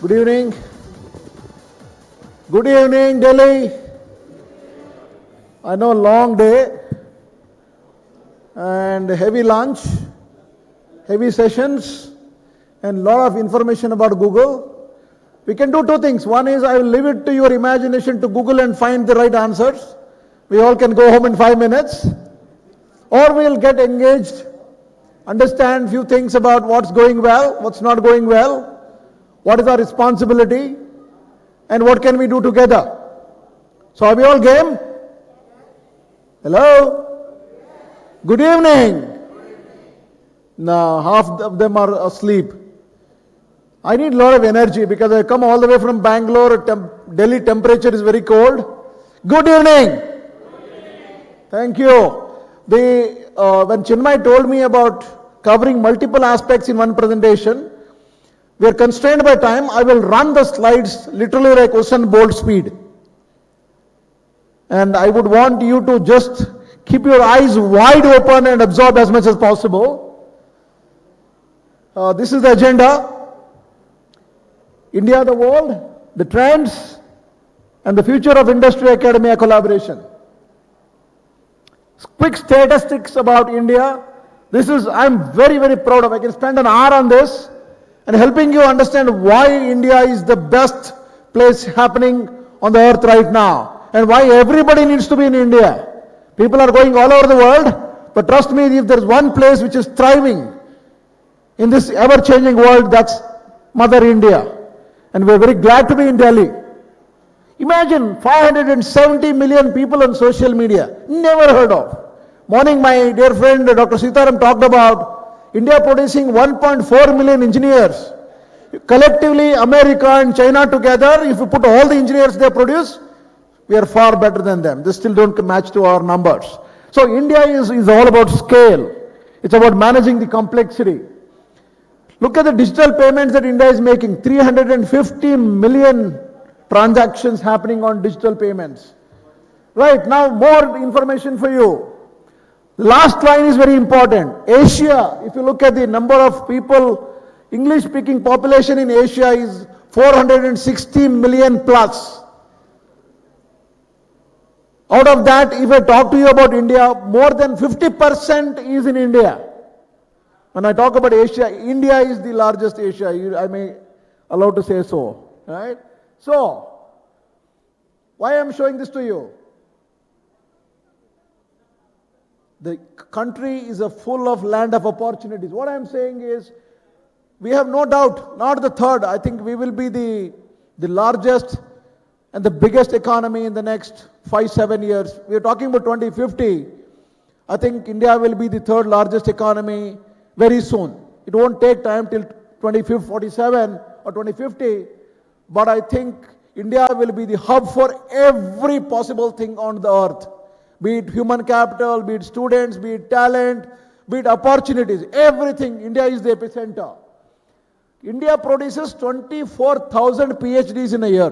Good evening. Good evening, Delhi. I know long day and heavy lunch, heavy sessions, and lot of information about Google. We can do two things. One is I will leave it to your imagination to Google and find the right answers. We all can go home in 5 minutes. Or we will get engaged, understand few things about what's going well, what's not going well, what is our responsibility, and what can we do together. So are we all game? Hello? Good evening. Now half of them are asleep. I need a lot of energy because I come all the way from Bangalore. Delhi temperature is very cold. Good evening. Thank you. When Chinmay told me about covering multiple aspects in one presentation, we are constrained by time. I will run the slides literally like Usain Bolt speed. And I would want you to just keep your eyes wide open and absorb as much as possible. This is the agenda. India, the world, the trends, and the future of industry-academia collaboration. Quick statistics about India. I'm very, very proud of. I can spend an hour on this and helping you understand why India is the best place happening on the earth right now and why everybody needs to be in India. People are going all over the world, but trust me, if there's one place which is thriving in this ever-changing world, that's Mother India. And we're very glad to be in Delhi. Imagine 570 million people on social media. Never heard of. Morning, my dear friend Dr. Sitaram talked about India producing 1.4 million engineers. Collectively, America and China together, if you put all the engineers they produce, we are far better than them. They still don't match to our numbers. So India is all about scale. It's about managing the complexity. Look at the digital payments that India is making. 350 million transactions happening on digital payments. Right, now more information for you. The last line is very important. Asia, if you look at the number of people, English-speaking population in Asia is 460 million plus. Out of that, if I talk to you about India, more than 50% is in India. When I talk about Asia, India is the largest Asia. I may allow to say so. Right? So, why I am showing this to you? The country is full of land of opportunities. What I am saying is, we have no doubt, not the third, I think we will be the largest and the biggest economy in the next 5-7 years. We are talking about 2050. I think India will be the third largest economy very soon. It won't take time till 2047 or 2050, but I think India will be the hub for every possible thing on the earth. Be it human capital, be it students, be it talent, be it opportunities, everything, India is the epicenter. India produces 24,000 PhDs in a year.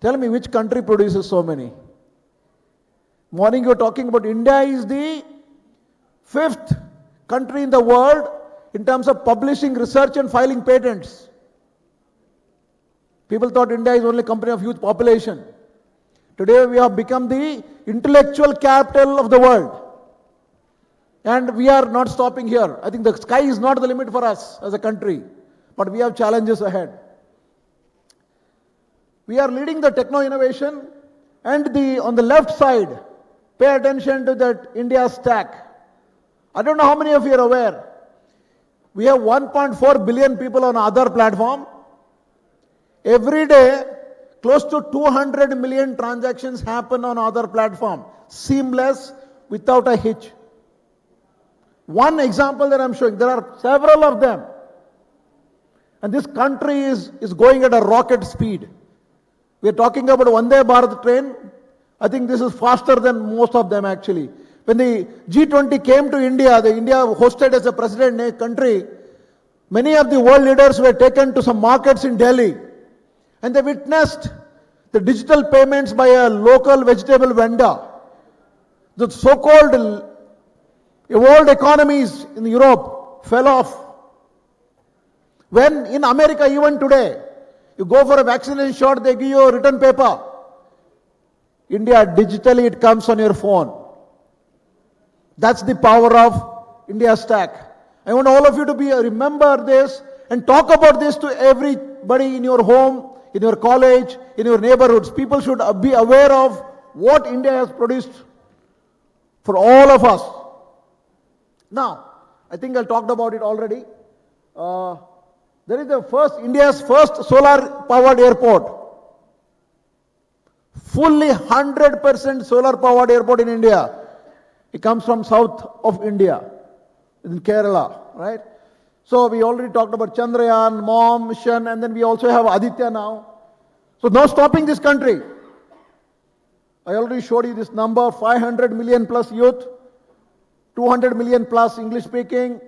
Tell me which country produces so many? Morning you're talking about India is the 5th country in the world in terms of publishing research and filing patents. People thought India is only a country of huge population. Today we have become the intellectual capital of the world. And we are not stopping here. I think the sky is not the limit for us as a country, but we have challenges ahead. We are leading the techno-innovation, and on the left side, pay attention to that India stack. I don't know how many of you are aware. We have 1.4 billion people on other platform. Every day, close to 200 million transactions happen on other platform. Seamless, without a hitch. One example that I'm showing, there are several of them. And this country is going at a rocket speed. We're talking about Vande Bharat train. I think this is faster than most of them actually. When the G20 came to India, India hosted as a president country, many of the world leaders were taken to some markets in Delhi. And they witnessed the digital payments by a local vegetable vendor. The so-called world economies in Europe fell off. When in America, even today, you go for a vaccination shot, they give you a written paper. India, digitally it comes on your phone. That's the power of India Stack. I want all of you to remember this and talk about this to everybody in your home, in your college, in your neighborhoods. People should be aware of what India has produced for all of us. Now, I think I talked about it already. There is India's first solar-powered airport. Fully 100% solar-powered airport in India. It comes from south of India, in Kerala, right? So we already talked about Chandrayaan, MOM mission, and then we also have Aditya now. So no stopping this country. I already showed you this number, 500 million plus youth, 200 million plus English speaking,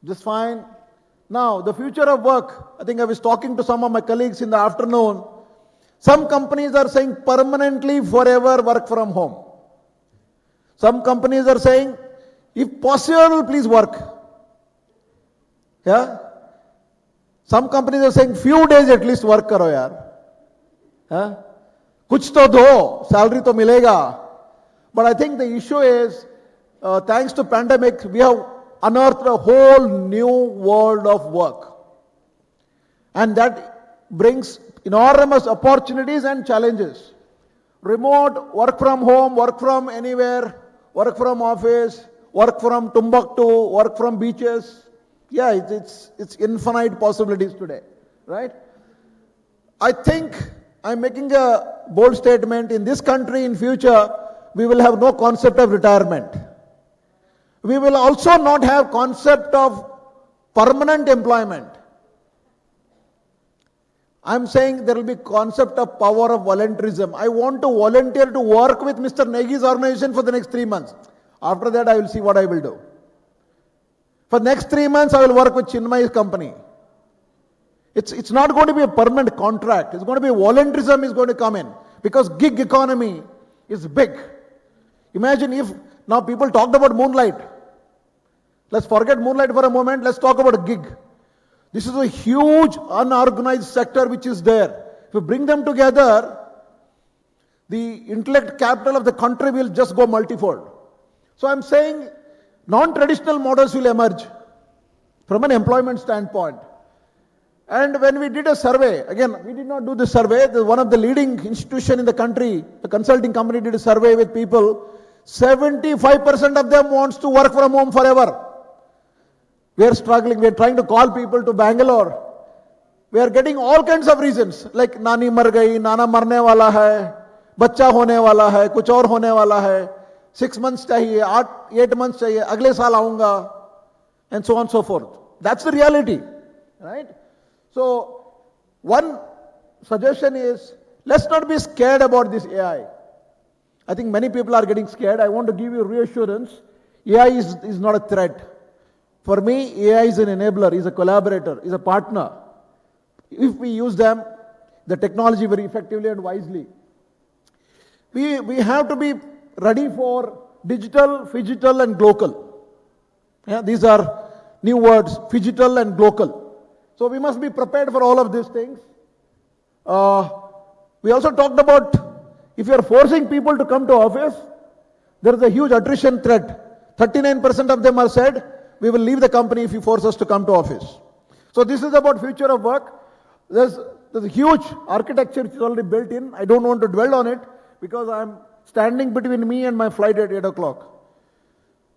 just fine. Now, the future of work, I think I was talking to some of my colleagues in the afternoon. Some companies are saying permanently forever work from home. Some companies are saying, if possible, please work. Yeah? Some companies are saying, few days at least work karo yaar. Yeah? Kuch to do, salary to milega. But I think the issue is, thanks to pandemic, we have unearthed a whole new world of work. And that brings enormous opportunities and challenges. Remote, work from home, work from anywhere, work from office, work from Timbuktu, work from beaches. Yeah, it's infinite possibilities today, right? I think I'm making a bold statement. In this country, in future, we will have no concept of retirement. We will also not have concept of permanent employment. I'm saying there will be concept of power of volunteerism. I want to volunteer to work with Mr. Negi's organization for the next 3 months. After that, I will see what I will do. For next 3 months, I will work with Chinmay's company. It's not going to be a permanent contract. It's going to be volunteerism is going to come in. Because gig economy is big. Imagine if now people talked about moonlight. Let's forget moonlight for a moment. Let's talk about gig. This is a huge unorganized sector which is there. If you bring them together, the intellect capital of the country will just go multifold. So I'm saying non-traditional models will emerge from an employment standpoint. And when we did a survey, again, we did not do the survey, one of the leading institutions in the country, the consulting company did a survey with people, 75% of them wants to work from home forever. We are struggling, we are trying to call people to Bangalore. We are getting all kinds of reasons, like Nani mar gayi, Nana marne wala hai, bachcha hone wala hai, kuch aur hone wala hai, 6 months chahiye, 8 months chahiye, agle saal aunga, and so on and so forth. That's the reality, right? So, one suggestion is, let's not be scared about this AI. I think many people are getting scared. I want to give you reassurance. AI is not a threat. For me, AI is an enabler, is a collaborator, is a partner. If we use them, the technology very effectively and wisely. We have to be ready for digital, phygital and glocal. Yeah, these are new words, phygital and glocal. So we must be prepared for all of these things. We also talked about if you are forcing people to come to office, there is a huge attrition threat. 39% of them are said, we will leave the company if you force us to come to office. So this is about future of work. There's a huge architecture which is already built in. I don't want to dwell on it because I'm standing between me and my flight at 8 o'clock.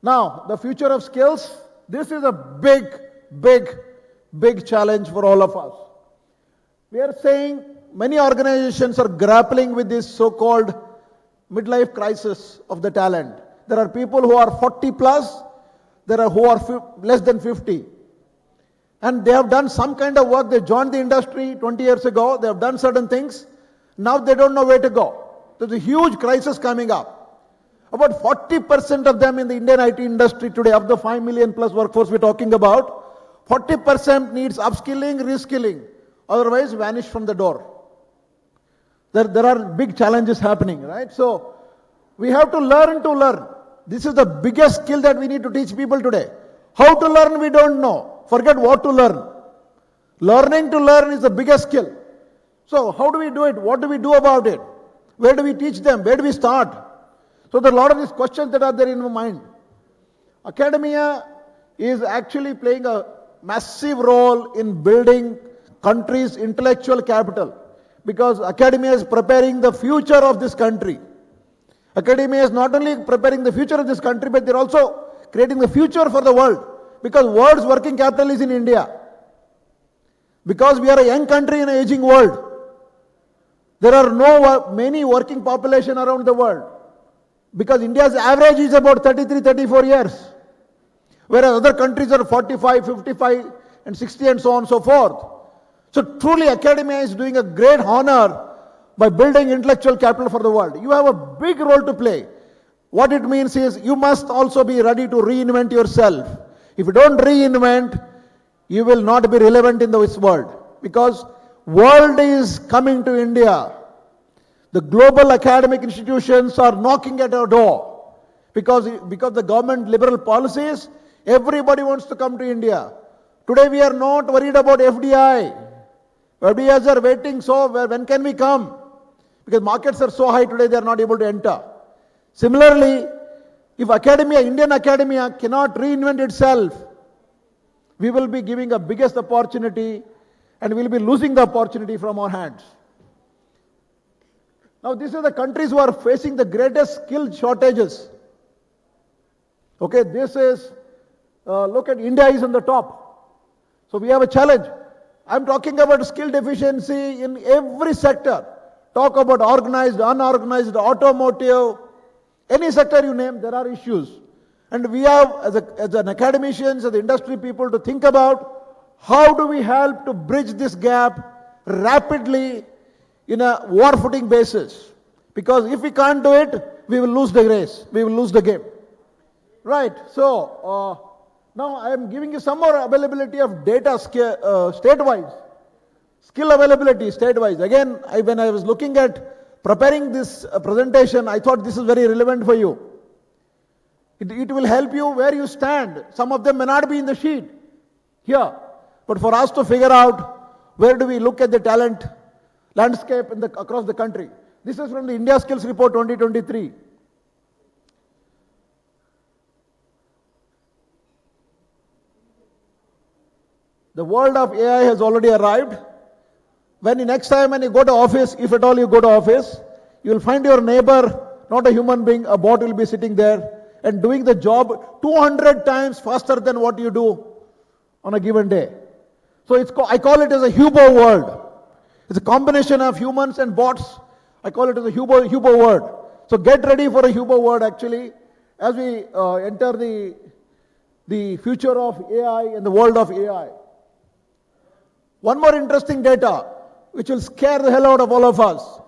Now, the future of skills, this is a big challenge for all of us. We are saying many organizations are grappling with this so-called midlife crisis of the talent. There are people who are 40 plus, there are who are less than 50. And they have done some kind of work. They joined the industry 20 years ago. They have done certain things. Now they don't know where to go. There's a huge crisis coming up. About 40% of them in the Indian IT industry today, of the 5 million plus workforce we're talking about, 40% needs upskilling, reskilling. Otherwise vanish from the door. There are big challenges happening, right? So we have to learn. This is the biggest skill that we need to teach people today. How to learn, we don't know. Forget what to learn. Learning to learn is the biggest skill. So how do we do it? What do we do about it? Where do we teach them? Where do we start? So there are a lot of these questions that are there in my mind. Academia is actually playing a massive role in building country's intellectual capital, because academia is preparing the future of this country. Academia is not only preparing the future of this country, but they're also creating the future for the world, because world's working capital is in India. Because we are a young country in an aging world, there are many working population around the world, because India's average is about 33, 34 years, whereas other countries are 45, 55 and 60 and so on and so forth. So truly academia is doing a great honor by building intellectual capital for the world. You have a big role to play. What it means is you must also be ready to reinvent yourself. If you don't reinvent, you will not be relevant in this world, because world is coming to India. The global academic institutions are knocking at our door, because the government liberal policies, everybody wants to come to India. Today we are not worried about FDI. FDIs are waiting, so when can we come? Because markets are so high today, they are not able to enter. Similarly, if Indian academia cannot reinvent itself, we will be giving a biggest opportunity and we will be losing the opportunity from our hands. Now, these are the countries who are facing the greatest skill shortages. Okay, this is, look at India is on the top. So we have a challenge. I'm talking about skill deficiency in every sector. Talk about organized, unorganized, automotive, any sector you name, there are issues. And we have, as an academicians, as industry people, to think about how do we help to bridge this gap rapidly in a war footing basis. Because if we can't do it, we will lose the race, we will lose the game. Right, so now I am giving you some more availability of data state-wise. Skill availability state-wise. Again, when I was looking at preparing this presentation, I thought this is very relevant for you. It will help you where you stand. Some of them may not be in the sheet here. But for us to figure out where do we look at the talent landscape across the country. This is from the India Skills Report 2023. The world of AI has already arrived. Next time when you go to office, if at all you go to office, you will find your neighbor, not a human being, a bot will be sitting there and doing the job 200 times faster than what you do on a given day. So I call it as a Hubo world. It's a combination of humans and bots. I call it as a Hubo world. So get ready for a Hubo world actually as we enter the future of AI and the world of AI. One more interesting data which will scare the hell out of all of us.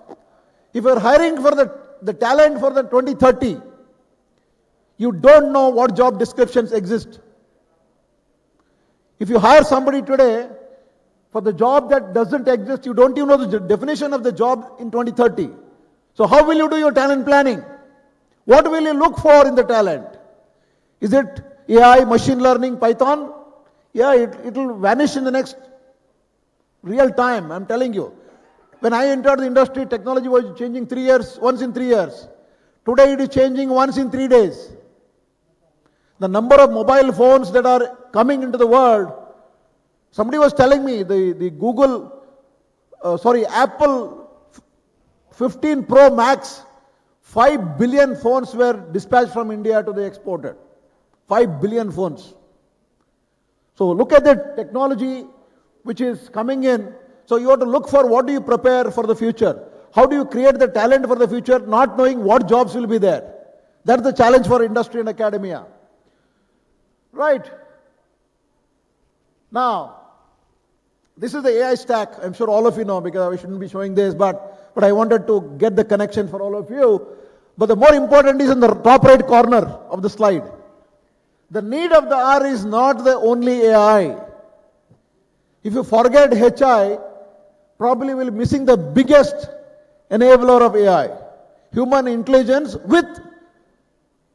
If you're hiring for the talent for the 2030, you don't know what job descriptions exist. If you hire somebody today for the job that doesn't exist, you don't even know the definition of the job in 2030. So how will you do your talent planning? What will you look for in the talent? Is it AI, machine learning, Python? Yeah, it will vanish in the next real time, I'm telling you. When I entered the industry, technology was changing once in 3 years. Today it is changing once in 3 days. The number of mobile phones that are coming into the world, somebody was telling me Apple 15 Pro Max, 5 billion phones were dispatched from India to the exported. 5 billion phones. So look at the technology which is coming in. So you have to look for what do you prepare for the future. How do you create the talent for the future, not knowing what jobs will be there. That's the challenge for industry and academia. Right. Now, this is the AI stack. I'm sure all of you know because I shouldn't be showing this, but I wanted to get the connection for all of you. But the more important is in the top right corner of the slide. The need of the hour is not the only AI. If you forget HI, probably will be missing the biggest enabler of AI. Human intelligence with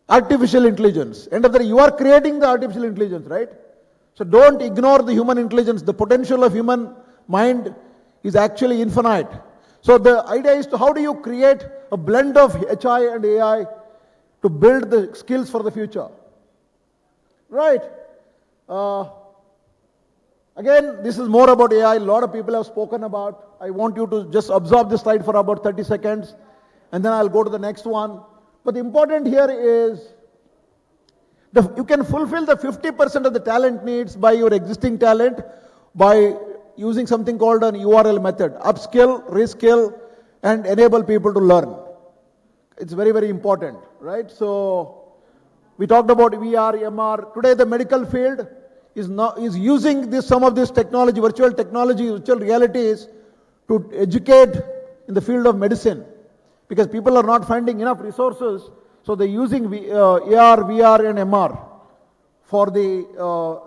artificial intelligence. End of the day, you are creating the artificial intelligence, right? So don't ignore the human intelligence. The potential of human mind is actually infinite. So the idea is to how do you create a blend of HI and AI to build the skills for the future. Right. Again, this is more about AI. A lot of people have spoken about. I want you to just absorb this slide for about 30 seconds, and then I'll go to the next one. But the important here is you can fulfill the 50% of the talent needs by your existing talent by using something called an URL method. Upskill, reskill, and enable people to learn. It's very, very important, right? So we talked about VR, MR. Today the medical field is using some of this technology, virtual technology, virtual realities to educate in the field of medicine, because people are not finding enough resources, so they're using AR, VR and MR for the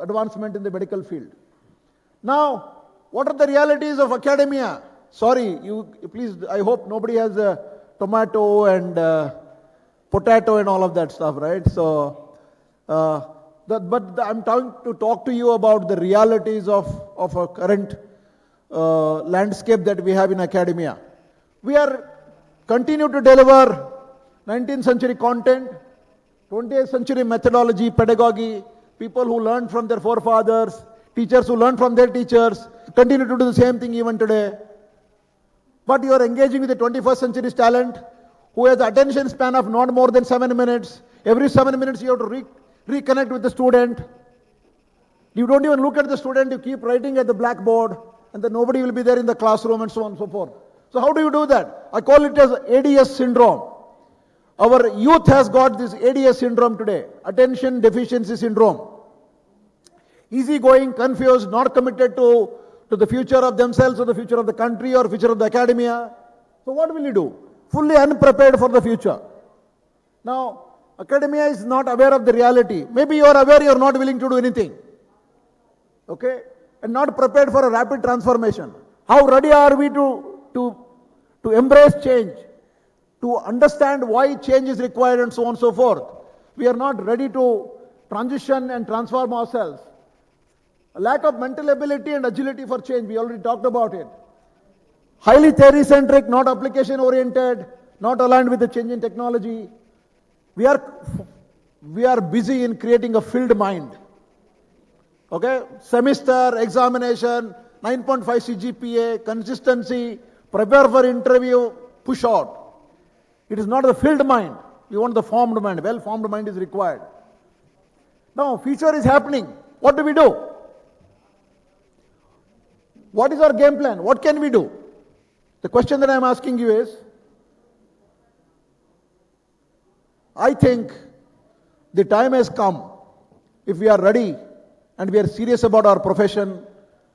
advancement in the medical field. Now, what are the realities of academia? Sorry, please, I hope nobody has a tomato and potato and all of that stuff, right? So, I'm trying to talk to you about the realities of a current landscape that we have in academia. We are continue to deliver 19th century content, 20th century methodology, pedagogy, people who learned from their forefathers, teachers who learned from their teachers, continue to do the same thing even today. But you are engaging with the 21st century's talent, who has attention span of not more than 7 minutes. Every 7 minutes you have to reconnect with the student. You don't even look at the student, you keep writing at the blackboard, and then nobody will be there in the classroom and so on and so forth. So how do you do that? I call it as ADS syndrome. Our youth has got this ADS syndrome today, attention deficiency syndrome. Easygoing, confused, not committed to the future of themselves or the future of the country or future of the academia. So what will you do? Fully unprepared for the future. Now, academia is not aware of the reality. Maybe you are aware, you are not willing to do anything. Okay? And not prepared for a rapid transformation. How ready are we to embrace change? To understand why change is required and so on and so forth. We are not ready to transition and transform ourselves. A lack of mental ability and agility for change, we already talked about it. Highly theory-centric, not application-oriented, not aligned with the change in technology. We are busy in creating a filled mind. Okay? Semester, examination, 9.5 CGPA, consistency, prepare for interview, push out. It is not the filled mind. We want the formed mind. Well-formed mind is required. Now, future is happening. What do we do? What is our game plan? What can we do? The question that I am asking you is, I think the time has come, if we are ready and we are serious about our profession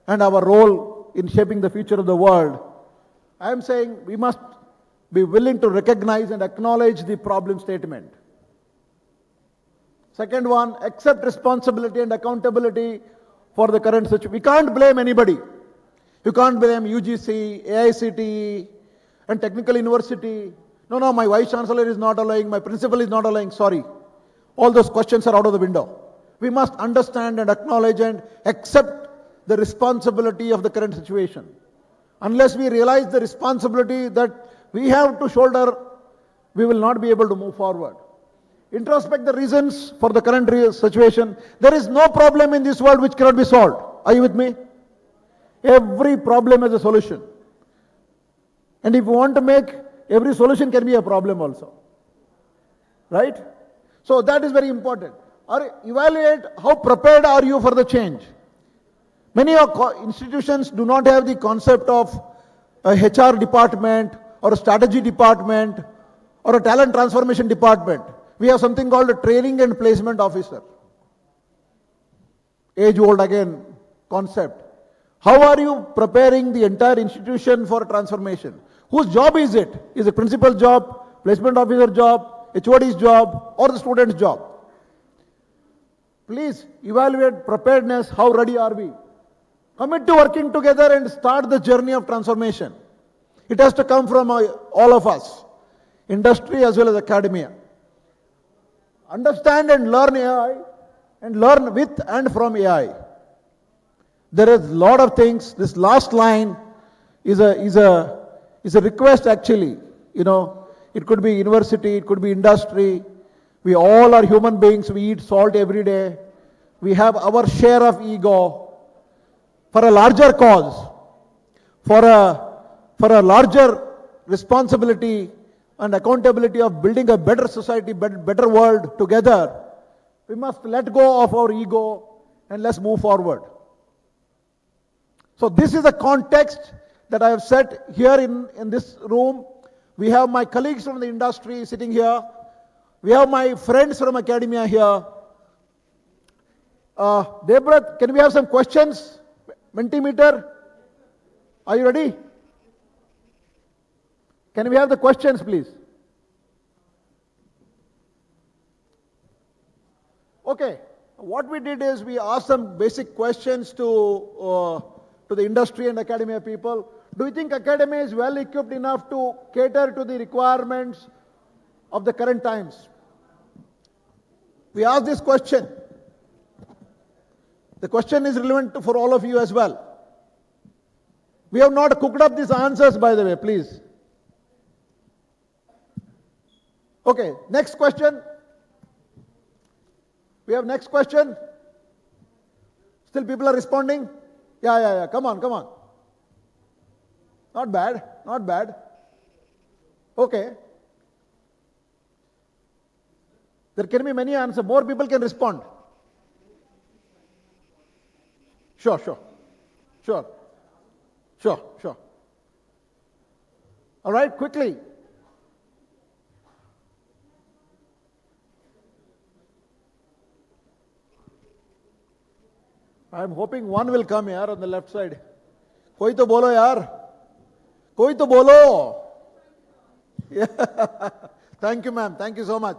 and our role in shaping the future of the world, I am saying we must be willing to recognize and acknowledge the problem statement. Second one, accept responsibility and accountability for the current situation. We can't blame anybody. You can't blame UGC, AICTE, and Technical University. No, my Vice Chancellor is not allowing, my principal is not allowing, sorry. All those questions are out of the window. We must understand and acknowledge and accept the responsibility of the current situation. Unless we realize the responsibility that we have to shoulder, we will not be able to move forward. Introspect the reasons for the current situation. There is no problem in this world which cannot be solved. Are you with me? Every problem has a solution. And if you want to make, every solution can be a problem also. Right? So that is very important. Evaluate how prepared are you for the change. Many institutions do not have the concept of a HR department or a strategy department or a talent transformation department. We have something called a training and placement officer. Age-old again concept. How are you preparing the entire institution for transformation? Whose job is it? Is it principal's job, placement officer job, HOD's job, or the student's job? Please evaluate preparedness. How ready are we? Commit to working together and start the journey of transformation. It has to come from all of us, industry as well as academia. Understand and learn AI and learn with and from AI. There is a lot of things. This last line is a request actually. It could be university, it could be industry. We all are human beings. We eat salt every day. We have our share of ego for a larger cause, for a larger responsibility and accountability of building a better society, better world together. We must let go of our ego and let's move forward. So this is the context that I have set here in this room. We have my colleagues from the industry sitting here. We have my friends from academia here. Deborah, can we have some questions? Mentimeter, are you ready? Can we have the questions, please? Okay, what we did is we asked some basic questions to the industry and academia people. Do you think academia is well equipped enough to cater to the requirements of the current times? We asked this question. The question is relevant for all of you as well. We have not cooked up these answers, by the way, please. Okay, next question. We have next question. Still people are responding? Yeah. Come on. Not bad. Okay. There can be many answers. More people can respond. Sure. All right, quickly. I'm hoping one will come here on the left side. Koi to bolo yaar. Koi to bolo. Yeah. Thank you, ma'am. Thank you so much.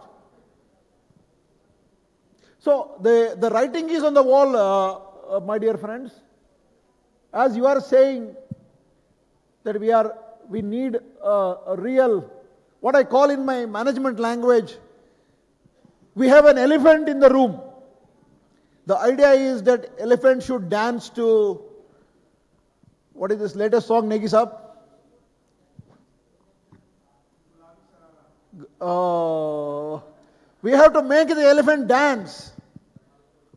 So the writing is on the wall, my dear friends. As you are saying that we need a real, what I call in my management language, we have an elephant in the room. The idea is that elephant should dance to, what is this latest song, Negi Saab? We have to make the elephant dance.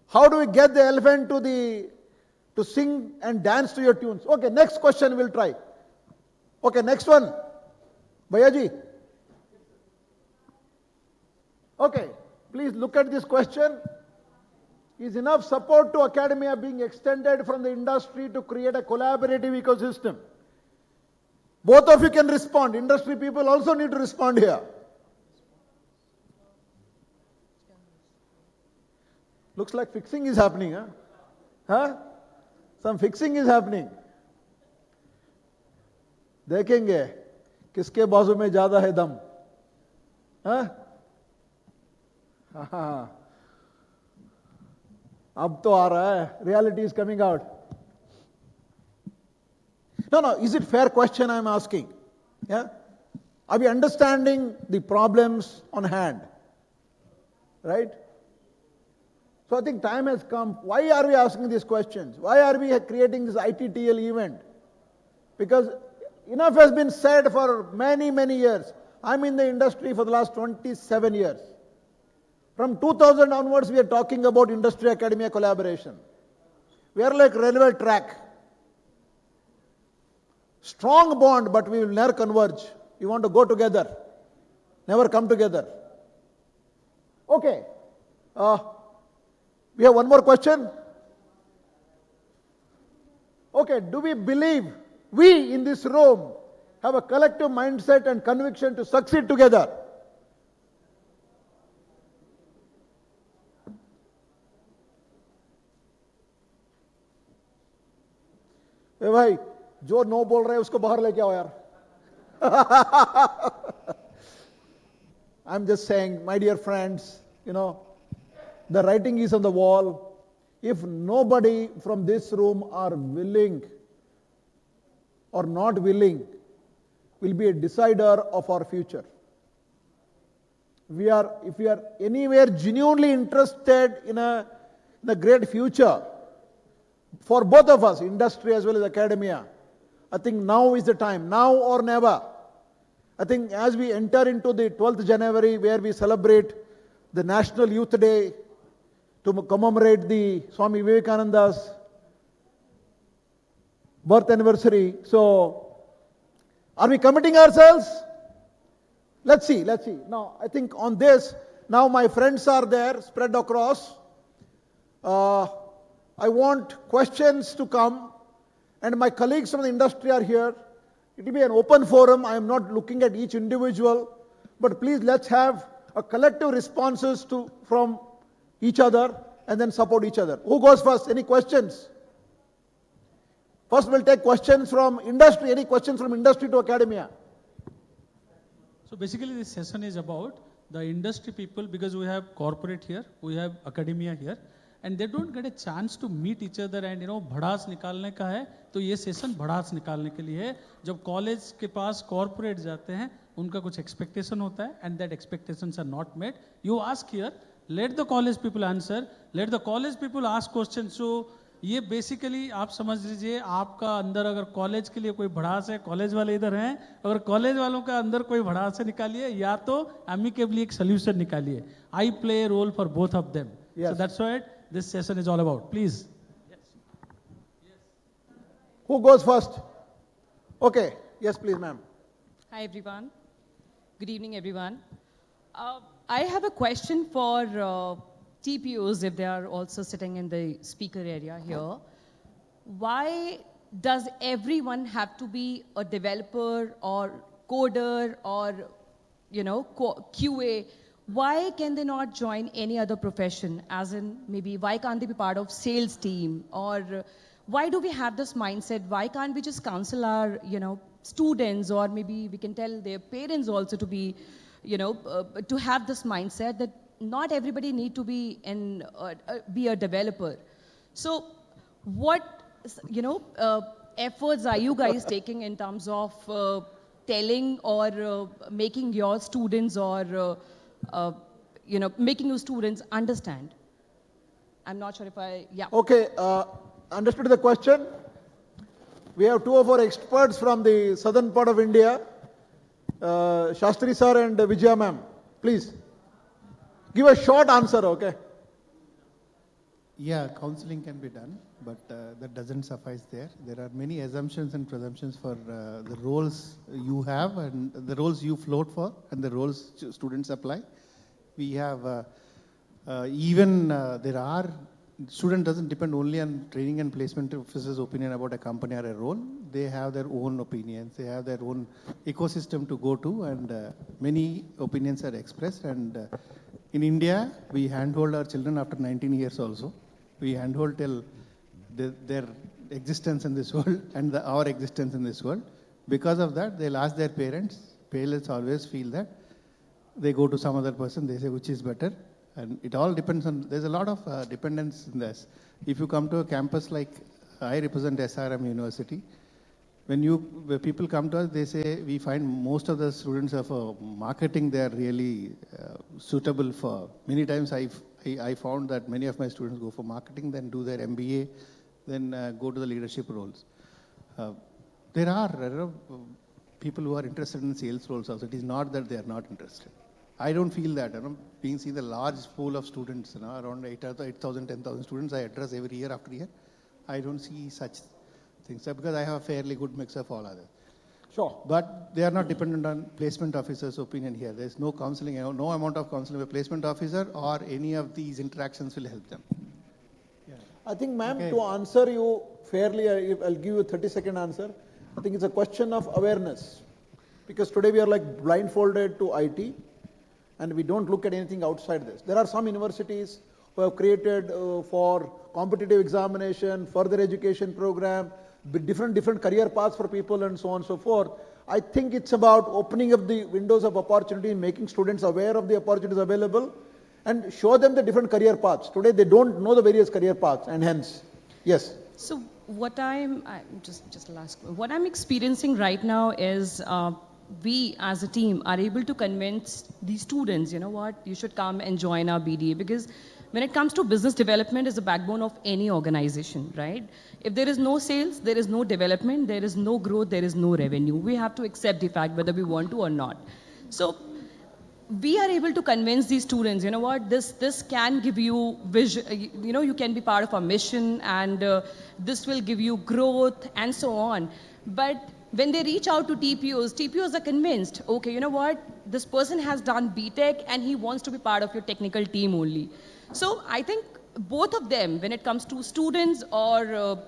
How do we get the elephant to sing and dance to your tunes? Okay, next question we'll try. Okay, next one. Bhayaji. Okay, please look at this question. Is enough support to academia being extended from the industry to create a collaborative ecosystem? Both of you can respond. Industry people also need to respond here. Looks like fixing is happening, huh? Some fixing is happening. देखेंगे किसके बाजू में ज्यादा है दम, हाँ? अब तो आ रहा है. Reality is coming out. No. Is it fair question I'm asking? Yeah. Are we understanding the problems on hand? Right? So I think time has come. Why are we asking these questions? Why are we creating this ITTL event? Because enough has been said for many, many years. I'm in the industry for the last 27 years. From 2000 onwards, we are talking about industry-academia collaboration. We are like railway track. Strong bond, but we will never converge. We want to go together, never come together. Okay. We have one more question. Okay, do we believe we in this room have a collective mindset and conviction to succeed together? ए भाई जो no बोल रहे हैं उसको बाहर लेके आओ यार. I'm just saying, my dear friends, the writing is on the wall. If nobody from this room are willing or not willing, will be a decider of our future. If we are anywhere genuinely interested in a great future, for both of us, industry as well as academia, I think now is the time, now or never. I think as we enter into the 12th January, where we celebrate the National Youth Day to commemorate the Swami Vivekananda's birth anniversary. So, are we committing ourselves? Let's see. Now, I think on this, now my friends are there, spread across. I want questions to come, and my colleagues from the industry are here. It will be an open forum. I am not looking at each individual, but please let's have a collective responses from each other and then support each other. Who goes first? Any questions? First we'll take questions from industry. Any questions from industry to academia? So basically this session is about the industry people, because we have corporate here, we have academia here, and they don't get a chance to meet each other and भड़ास निकालने का है, तो ये session भड़ास निकालने के लिए है. जब कॉलेज के पास कॉर्पोरेट जाते हैं, उनका कुछ एक्सपेक्टेशन होता है, and that expectations are not met. You ask here, let the college people answer, let the college people ask questions. So ये बेसिकली आप समझ लीजिए, आपका अंदर अगर कॉलेज के लिए कोई भड़ास है, कॉलेज वाले इधर हैं, अगर कॉलेज वालों का अंदर कोई भड़ास है निकालिए, या तो एमिकेबली एक सोल्यूशन निकालिए. I play role for both of them. So that's what this session is all about. Please. Who goes first? Okay. Yes, please, ma'am. Hi, everyone. Good evening, everyone. I have a question for TPOs, if they are also sitting in the speaker area here. Why does everyone have to be a developer or coder or, QA? Why can they not join any other profession? As in, maybe why can't they be part of sales team? Or why do we have this mindset? Why can't we just counsel our, students, or maybe we can tell their parents also to be, to have this mindset that not everybody need to be be a developer. So what, efforts are you guys taking in terms of telling or making your students or, making your students understand? I'm not sure if Okay, understood the question. We have two of our experts from the southern part of India, Shastri sir and Vijaya ma'am. Please. Give a short answer, okay? Yeah, counseling can be done, but that doesn't suffice there. There are many assumptions and presumptions for the roles you have and the roles you float for and the roles students apply. We have there are, student doesn't depend only on training and placement officer's opinion about a company or a role. They have their own opinions. They have their own ecosystem to go to, and many opinions are expressed. And in India, we handhold our children after 19 years also. We handhold till their existence in this world and our existence in this world. Because of that, they'll ask their parents. Parents always feel that. They go to some other person, they say which is better. And it all depends on, there's a lot of dependence in this. If you come to a campus like, I represent SRM University, when people come to us, they say, we find most of the students are for marketing, they are really suitable for. Many times I found that many of my students go for marketing, then do their MBA, then go to the leadership roles. There are people who are interested in sales roles also. It is not that they are not interested. I don't feel that. Being seen the large pool of students, around 8,000, 10,000 students I address every year after year. I don't see such things because I have a fairly good mix of all others. Sure. But they are not dependent on placement officer's opinion here. There's no counseling, no amount of counseling with placement officer or any of these interactions will help them. Yeah. I think, ma'am, to answer you fairly, I'll give you a 30-second answer. I think it's a question of awareness. Because today we are like blindfolded to IT and we don't look at anything outside this. There are some universities who have created for competitive examination, further education program, different career paths for people and so on and so forth. I think it's about opening up the windows of opportunity, making students aware of the opportunities available and show them the different career paths. Today they don't know the various career paths and hence, yes. So what I'm what I'm experiencing right now is we as a team are able to convince these students, you know what, you should come and join our BDA, because when it comes to business development is the backbone of any organization, right? If there is no sales, there is no development, there is no growth, there is no revenue. We have to accept the fact whether we want to or not. So we are able to convince these students, you know what, this can give you vision, you know, you can be part of our mission, and this will give you growth and so on. But when they reach out to TPOs are convinced, okay, you know what, this person has done BTech and he wants to be part of your technical team only. So I think both of them, when it comes to students or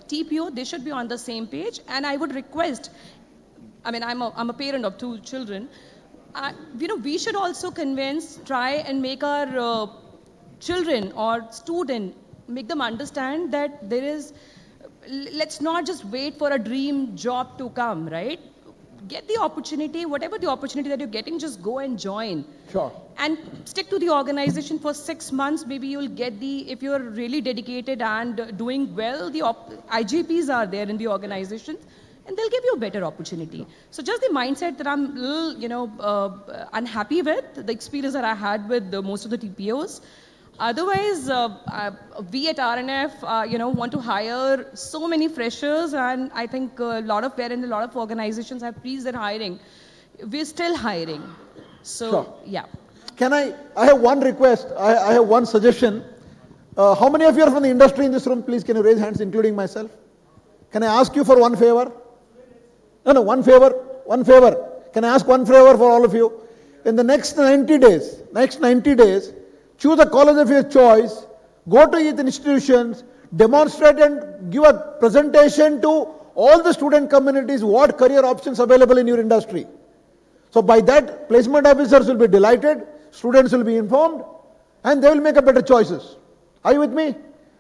TPO, they should be on the same page. And I would request, I mean, I'm a parent of 2 children. You know, we should also try and make our children or student, make them understand that there is, let's not just wait for a dream job to come, right? Get the opportunity, whatever the opportunity that you're getting, just go and join. Sure. And stick to the organization for 6 months. Maybe you'll get if you're really dedicated and doing well, the IGPs are there in the organization, and they'll give you a better opportunity. So just the mindset that I'm a little, you know, unhappy with, the experience that I had with most of the TPOs. Otherwise, we at RNF, you know, want to hire so many freshers, and I think a lot of organizations have freezed their hiring. We're still hiring. So, Sure. yeah. I have one request, I have one suggestion. How many of you are from the industry in this room? Please, can you raise hands, including myself? Can I ask you for one favor? No, one favor. Can I ask one favor for all of you? In the next 90 days, choose a college of your choice, go to each institutions, demonstrate and give a presentation to all the student communities what career options available in your industry. So by that, placement officers will be delighted, students will be informed, and they will make a better choices. Are you with me?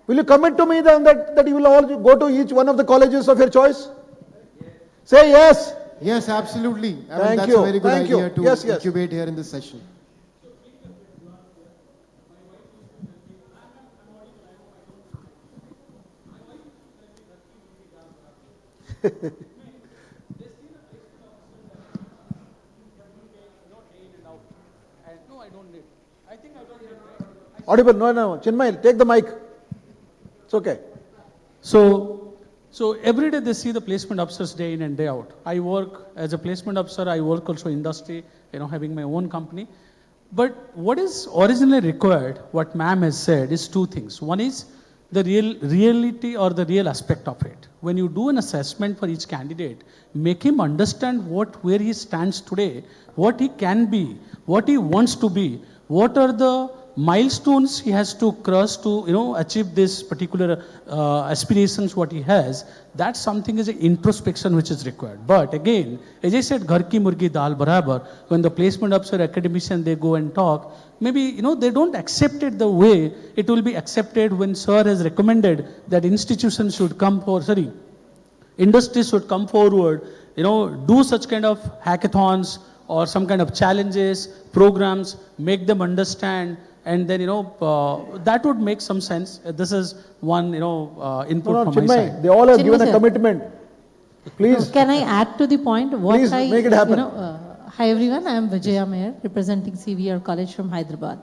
Will you commit to me then that you will all go to each one of the colleges of your choice? Say yes. Yes, absolutely. I Thank mean, that's you. a very good Thank you. idea to Yes. incubate here in this session. No, I don't need. I think I don't need. Audible? No. Chinmay, take the mic. It's okay. So every day they see the placement officers day in and day out. I work as a placement officer. I work also industry, you know, having my own company. But what is originally required, what ma'am has said, is 2 things. One is the reality or the real aspect of it. When you do an assessment for each candidate, make him understand where he stands today, what he can be, what he wants to be, what are the milestones he has to cross to, you know, achieve this particular aspirations what he has. That's something is an introspection which is required. But again, as I said, ghar ki murgi dal barabar, when the placement officer, academician, they go and talk, maybe, you know, they don't accept it the way it will be accepted when sir has recommended that institutions should come industries should come forward, you know, do such kind of hackathons or some kind of challenges, programs, make them understand. And then, you know, that would make some sense. This is one, you know, input from my Chinmay, side. they all have Chinmay given a sir. commitment. Please. Can I add to the point? Please make it happen. Hi everyone, I am Vijaya Mayer, representing CVR College from Hyderabad.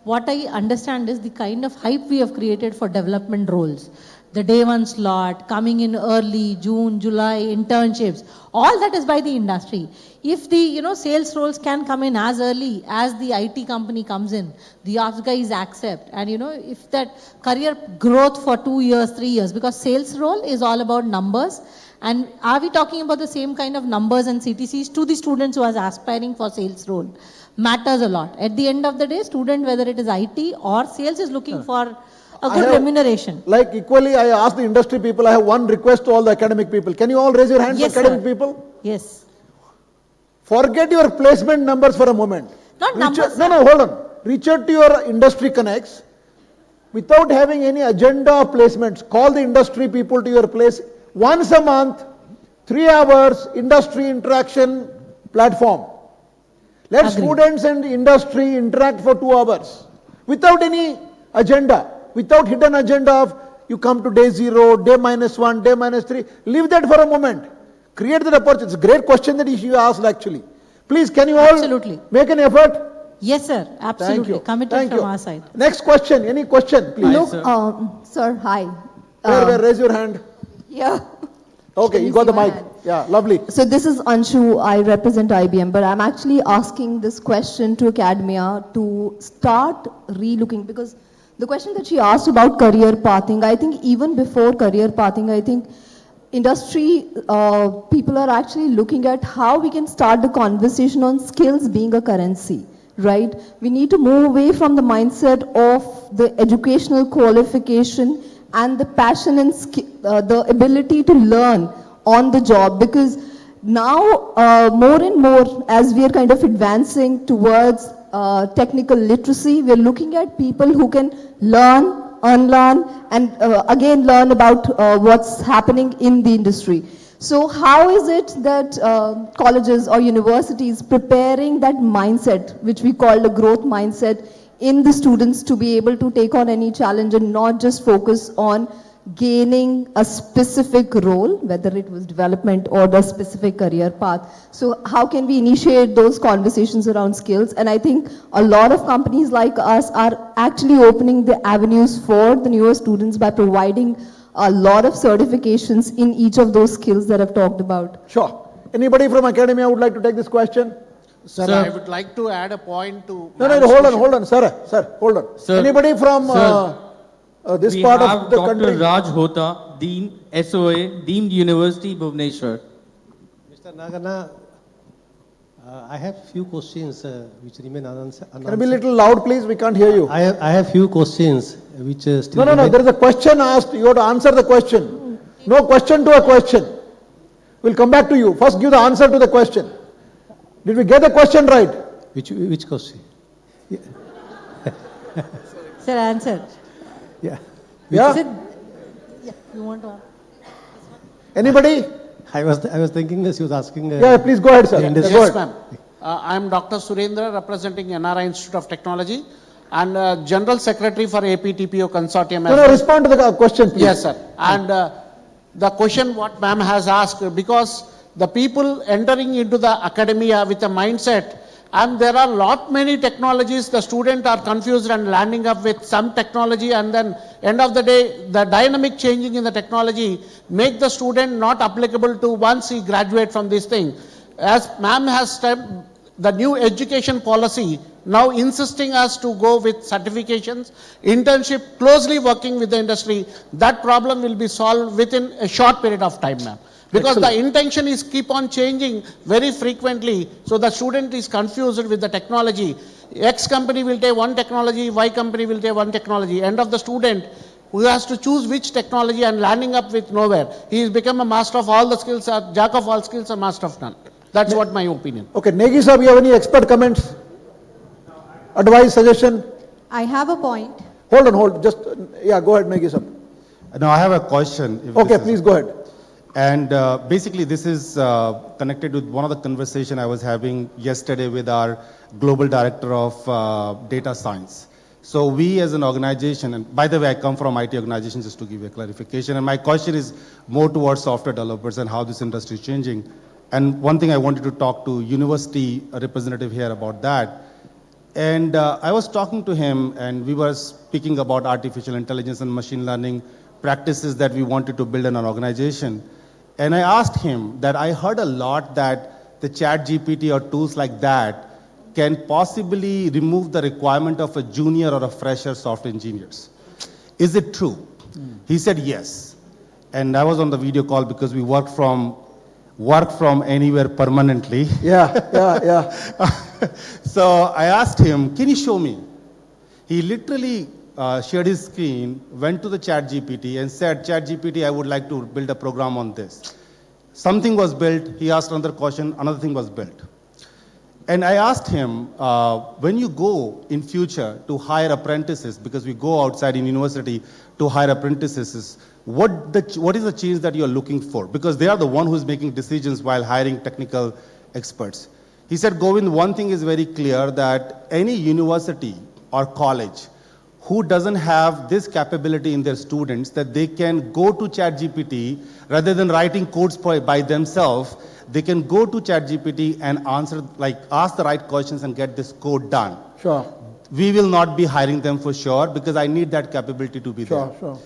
What I understand is the kind of hype we have created for development roles. The day 1 slot, coming in early, June, July, internships, all that is by the industry. If the, you know, sales roles can come in as early as the IT company comes in, the ops guys accept, and you know, if that career growth for 2 years, 3 years, because sales role is all about numbers. And are we talking about the same kind of numbers and CTCs to the students who are aspiring for sales role? Matters a lot. At the end of the day, student, whether it is IT or sales, is looking for a good remuneration. Like equally, I asked the industry people, I have one request to all the academic people. Can you all raise your hands, Yes, academic sir. people? Yes. Forget your placement numbers for a moment. Not numbers. No, hold on. Reach out to your industry connects without having any agenda of placements. Call the industry people to your place once a month, 3 hours, industry interaction platform. Let Agree. students and industry interact for 2 hours without any agenda, without hidden agenda of you come to day 0, day -1, day -3. Leave that for a moment. Create that opportunity. It's a great question that you asked actually. Please, can you all Absolutely. make an effort? Yes, sir. Thank Absolutely. you. Committed Thank from you. our side. Next question. Any question, please? Look, sir. sir, hi. Where? Raise your hand. Yeah. Okay, Can you you got see the my mic. hand? Yeah, lovely. So this is Anshu. I represent IBM, but I'm actually asking this question to academia to start relooking, because the question that she asked about career pathing, I think even before career pathing, I think industry people are actually looking at how we can start the conversation on skills being a currency, right? We need to move away from the mindset of the educational qualification and the passion and the ability to learn on the job, because now more and more as we are kind of advancing towards technical literacy, we're looking at people who can learn, unlearn, and again learn about what's happening in the industry. So how is it that colleges or universities preparing that mindset, which we call the growth mindset, in the students to be able to take on any challenge and not just focus on gaining a specific role, whether it was development or the specific career path? So how can we initiate those conversations around skills? And I think a lot of companies like us are actually opening the avenues for the newer students by providing a lot of certifications in each of those skills that I've talked about. Sure. Anybody from academia would like to take this question? Sir, Sir. I would like to add a point to. No, ma'am's hold question. on, sir, hold on. Sir, Anybody from sir, this we part have of the Dr. country? Raj Hota, Dean, SOA, Deemed University, Bhubaneswar. Mr. Nagana, I have few questions which remain unanswered. Can you be a little loud, please? We can't hear you. I have few questions which still No. remain. There is a question asked. You have to answer the question. No question to a question. We'll come back to you. First, give the answer to the question. Did we get the question right? Which question? Sir, answer. Yeah. Yeah? Sir, yeah, you want to ask? Anybody? I was thinking she was asking. Yeah, please go ahead, sir. the Yeah, industry. go Yes, ahead. ma'am. I am Dr. Surendra, representing NRI Institute of Technology and General Secretary for APTPO Consortium. No, respond to the question, please. Yes, sir. And the question what ma'am has asked, because the people entering into the academia with a mindset, and there are many technologies, the students are confused and landing up with some technology, and then end of the day, the dynamic changing in the technology make the student not applicable to once he graduate from this thing. As ma'am has said, the new education policy now insisting us to go with certifications, internship, closely working with the industry. That problem will be solved within a short period of time, ma'am. Because the intention is keep on changing very frequently, so the student is confused with the technology. X company will take one technology, Y company will take one technology. End of the student who has to choose which technology and landing up with nowhere. He has become a master of all the skills, or jack of all skills, or master of none. That's what my opinion. Okay, Negi sir, you have any expert comments? Advice, suggestion? I have a point. Hold. Just, yeah, go ahead, Negi sir. No, I have a question. if Okay, this is- please go ahead. And basically, this is connected with one of the conversation I was having yesterday with our global director of data science. So we as an organization, and by the way, I come from IT organizations, just to give you a clarification, and my question is more towards software developers and how this industry is changing. And one thing I wanted to talk to university representative here about that. And I was talking to him, and we were speaking about artificial intelligence and machine learning practices that we wanted to build in our organization. And I asked him that I heard a lot that the chat GPT or tools like that can possibly remove the requirement of a junior or a fresher software engineers. Is it true? He said yes. And I was on the video call because we work from anywhere permanently. Yeah. So I asked him, can you show me? He literally shared his screen, went to the chat GPT and said, chat GPT, I would like to build a program on this. Something was built. He asked another question. Another thing was built. And I asked him, when you go in future to hire apprentices, because we go outside in university to hire apprentices, what is the change that you're looking for? Because they are the one who's making decisions while hiring technical experts. He said, Govind, one thing is very clear, that any university or college who doesn't have this capability in their students, that they can go to ChatGPT rather than writing codes by themselves, they can go to ChatGPT and ask the right questions and get this code done. Sure. We will not be hiring them for sure because I need that capability to be there. Sure.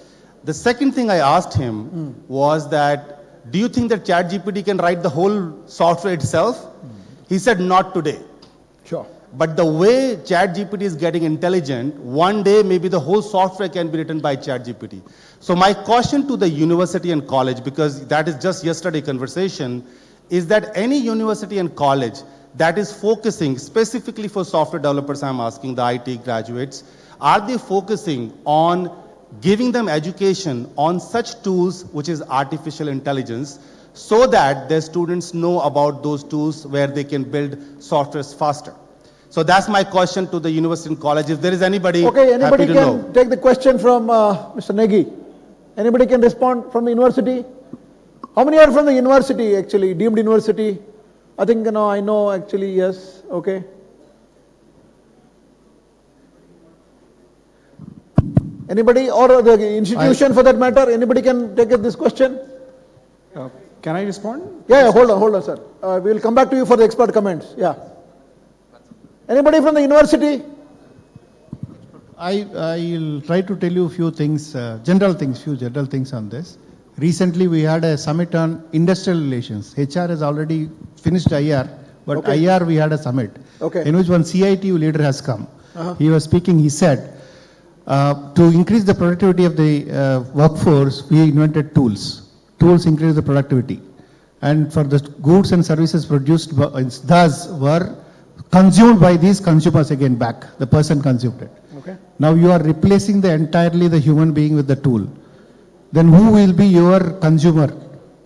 The second thing I asked him was that, do you think that ChatGPT can write the whole software itself? He said, not today. Sure. But the way ChatGPT is getting intelligent, one day maybe the whole software can be written by ChatGPT. So my question to the university and college, because that is just yesterday conversation, is that any university and college that is focusing specifically for software developers, I'm asking the IT graduates, are they focusing on giving them education on such tools which is artificial intelligence so that their students know about those tools where they can build softwares faster? So that's my question to the university and college. If there is anybody happy to know. Can take the question from Mr. Negi. Anybody can respond from the university? How many are from the university actually, deemed university? I think, I know actually, yes, okay. Anybody or the institution for that matter, anybody can take this question? Can I respond? Yeah, hold on, sir. We will come back to you for the expert comments. Yeah. Anybody from the university? I'll try to tell you a few things, few general things on this. Recently, we had a summit on industrial relations. HR has already finished IR, but Okay. IR we had a summit Okay. in which one CITU leader has come. He was speaking, he said, to increase the productivity of the workforce, we invented tools. Tools increase the productivity. And for the goods and services produced thus were consumed by these consumers again back. The person consumed it. Okay. Now you are replacing entirely the human being with the tool. Then who will be your consumer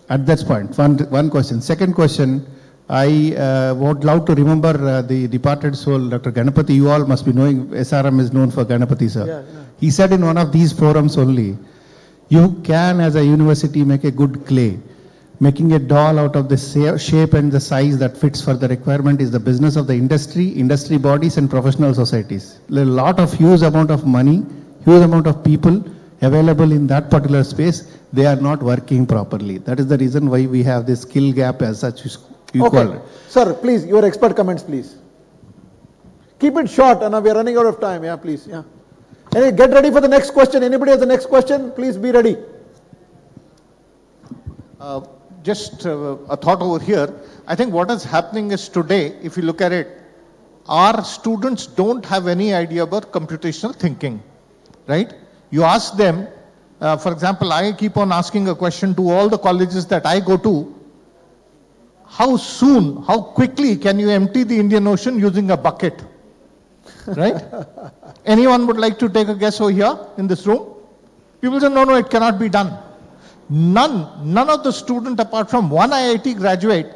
at that point? One question. Second question, I would love to remember the departed soul, Dr. Ganapati. You all must be knowing, SRM is known for Ganapati, sir. Yeah. He said in one of these forums only, you can as a university make a good clay. Making a doll out of the shape and the size that fits for the requirement is the business of the industry bodies and professional societies. A lot of huge amount of money, huge amount of people available in that particular space, they are not working properly. That is the reason why we have this skill gap as such, you call it. Sir, please, your expert comments, please. Keep it short, and we are running out of time. Yeah, please. Yeah. Get ready for the next question. Anybody has the next question? Please be ready. Just a thought over here. I think what is happening is today, if you look at it, our students don't have any idea about computational thinking, right? You ask them, for example, I keep on asking a question to all the colleges that I go to, how soon, how quickly can you empty the Indian Ocean using a bucket, right? Anyone would like to take a guess over here in this room? People say, no, it cannot be done. None of the student apart from one IIT graduate,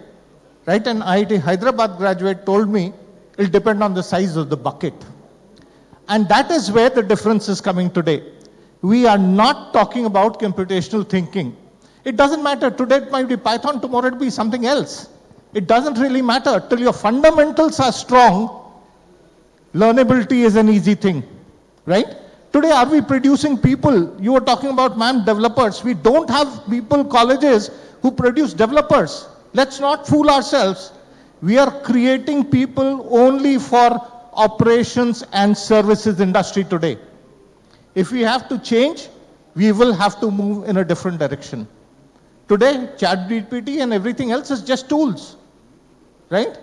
right, an IIT Hyderabad graduate told me it'll depend on the size of the bucket. And that is where the difference is coming today. We are not talking about computational thinking. It doesn't matter. Today it might be Python, tomorrow it will be something else. It doesn't really matter. Till your fundamentals are strong, learnability is an easy thing, right? Today, are we producing people? You were talking about, ma'am, developers. We don't have people, colleges, who produce developers. Let's not fool ourselves. We are creating people only for operations and services industry today. If we have to change, we will have to move in a different direction. Today, ChatGPT and everything else is just tools, right?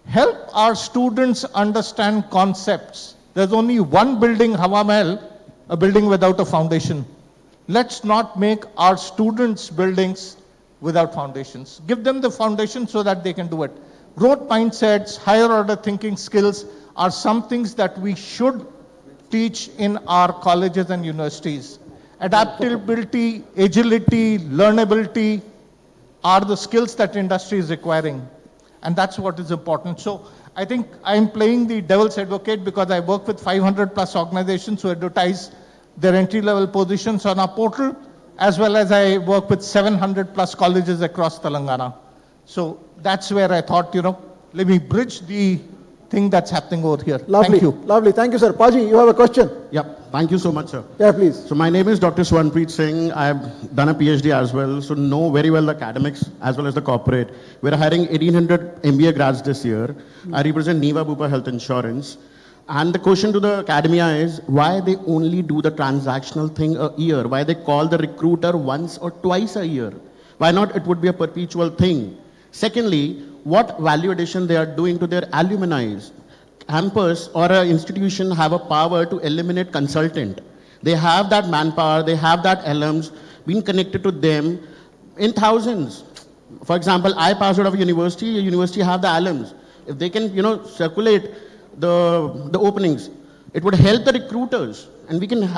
Help our students understand concepts. There's only one building, Hawa Mahal, a building without a foundation. Let's not make our students' buildings without foundations. Give them the foundation so that they can do it. Growth mindsets, higher order thinking skills are some things that we should teach in our colleges and universities. Adaptability, agility, learnability are the skills that industry is requiring. And that's what is important. So I think I'm playing the devil's advocate because I work with 500 plus organizations who advertise their entry-level positions on our portal, as well as I work with 700 plus colleges across Telangana. So that's where I thought, let me bridge the thing that's happening over here. Lovely. Thank you. Lovely. Thank you, sir. Paji, you have a question? Yep. Thank you so much, sir. Yeah, please. So my name is Dr. Swanpreet Singh. I've done a PhD as well, so know very well the academics as well as the corporate. We're hiring 1,800 MBA grads this year. I represent Niva Bupa Health Insurance. And the question to the academia is why they only do the transactional thing a year? Why they call the recruiter once or twice a year? Why not it would be a perpetual thing? Secondly, what value addition they are doing to their alumni? Campus or an institution have a power to eliminate consultant. They have that manpower, they have that alums being connected to them in thousands. For example, I passed out of a university have the alums. If they can, circulate the openings, it would help the recruiters, and we can,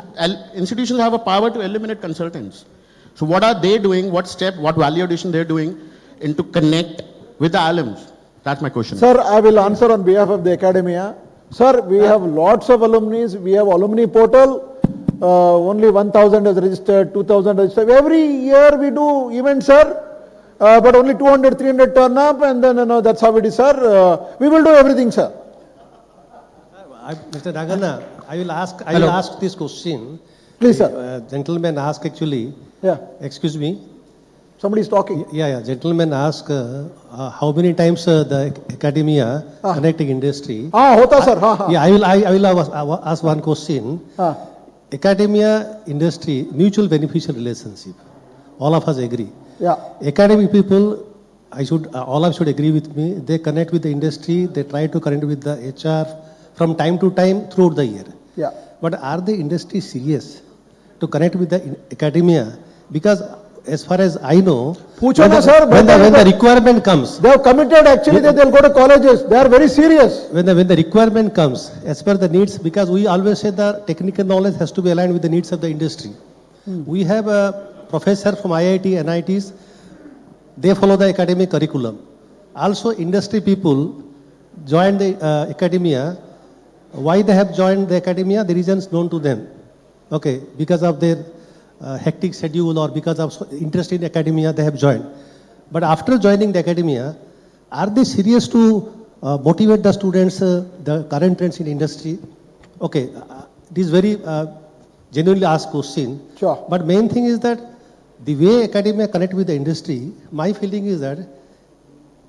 institutions have a power to eliminate consultants. So what are they doing, what value addition they're doing into connect with the alums? That's my question. Sir, I will answer on behalf of the academia. Sir, we have lots of alumni, we have alumni portal, only 1,000 is registered, 2,000 registered. Every year we do events, sir. But only 200, 300 turn up, and then that's how it is, sir. We will do everything, sir. Mr. Nagana, I will ask this question. Please, sir. Gentleman asked actually. Yeah. Excuse me. Somebody is talking. Yeah. Gentleman asked how many times the academia connecting industry. Hota, sir. Yeah, I will ask one question. Academia industry mutual beneficial relationship. All of us agree. Yeah. Academic people, all of you should agree with me. They connect with the industry. They try to connect with the HR from time to time throughout the year. Yeah. But are the industry serious to connect with the academia? Because as far as I know, when the requirement comes, they have committed. Actually, they'll go to colleges. They are very serious. When the requirement comes, as per the needs, because we always say the technical knowledge has to be aligned with the needs of the industry. We have a professor from IIT, NITs, they follow the academic curriculum. Also, industry people join the academia. Why they have joined the academia? The reasons known to them. Okay, because of their hectic schedule or because of interest in academia, they have joined. But after joining the academia, are they serious to motivate the students, the current trends in industry? Okay, it is very genuinely asked question. Sure. But main thing is that the way academia connect with the industry, my feeling is that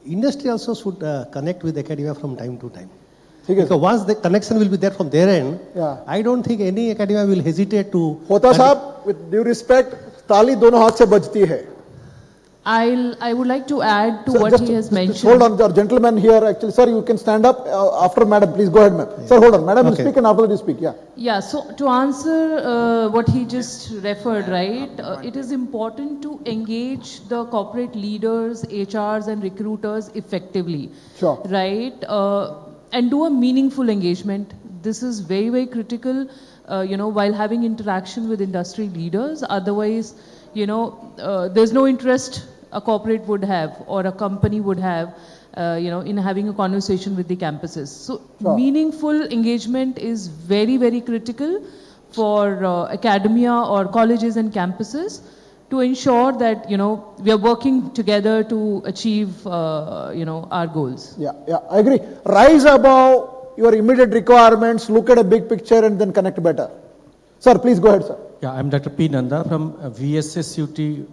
industry also should connect with academia from time to time. Because once the connection will be there from their end, I don't think any academia will hesitate to. Hota sahab, with due respect, tali dono haath se bajti hai. I would like to add to what he has mentioned. Hold on, the gentleman here. Actually, sir, you can stand up after madam. Please go ahead, ma'am. Yeah. Sir, hold on. Madam, you speak, and after you speak. Yeah. Yeah. So to answer what he just referred, right? It is important to engage the corporate leaders, HRs, and recruiters effectively. Sure. Right. And do a meaningful engagement. This is very, very critical. While having interaction with industry leaders. Otherwise, there's no interest a corporate would have or a company would have, in having a conversation with the campuses. So meaningful engagement is very, very critical for academia or colleges and campuses to ensure that, we are working together to achieve, our goals. Yeah, I agree. Rise above your immediate requirements, look at a big picture and then connect better. Sir, please go ahead, sir. Yeah, I'm Dr. P. Nanda from VSSUT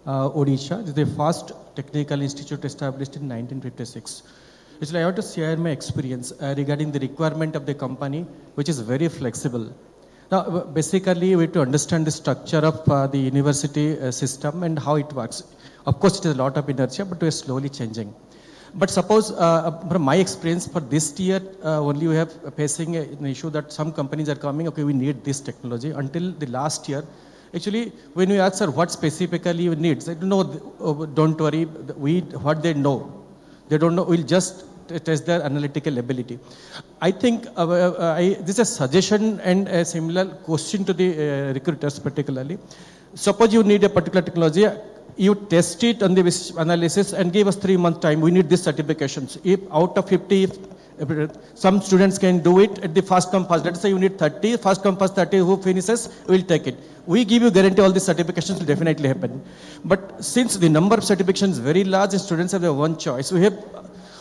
Odisha. This is the first technical institute established in 1956. Actually, I want to share my experience regarding the requirement of the company, which is very flexible. Now, basically, we have to understand the structure of the university system and how it works. Of course, it is a lot of inertia, but we are slowly changing. But suppose, from my experience, for this year, only we have facing an issue that some companies are coming, okay, we need this technology. Until the last year, actually, when we ask, sir, what specifically you need, they don't know, don't worry, what they know. They don't know, we'll just test their analytical ability. I think this is a suggestion and a similar question to the recruiters particularly. Suppose you need a particular technology, you test it on the analysis and give us 3 months time. We need these certifications. If out of 50, some students can do it at the first come first. Let's say you need 30, first come first 30, who finishes, we'll take it. We give you guarantee all these certifications will definitely happen. But since the number of certifications is very large and students have their one choice,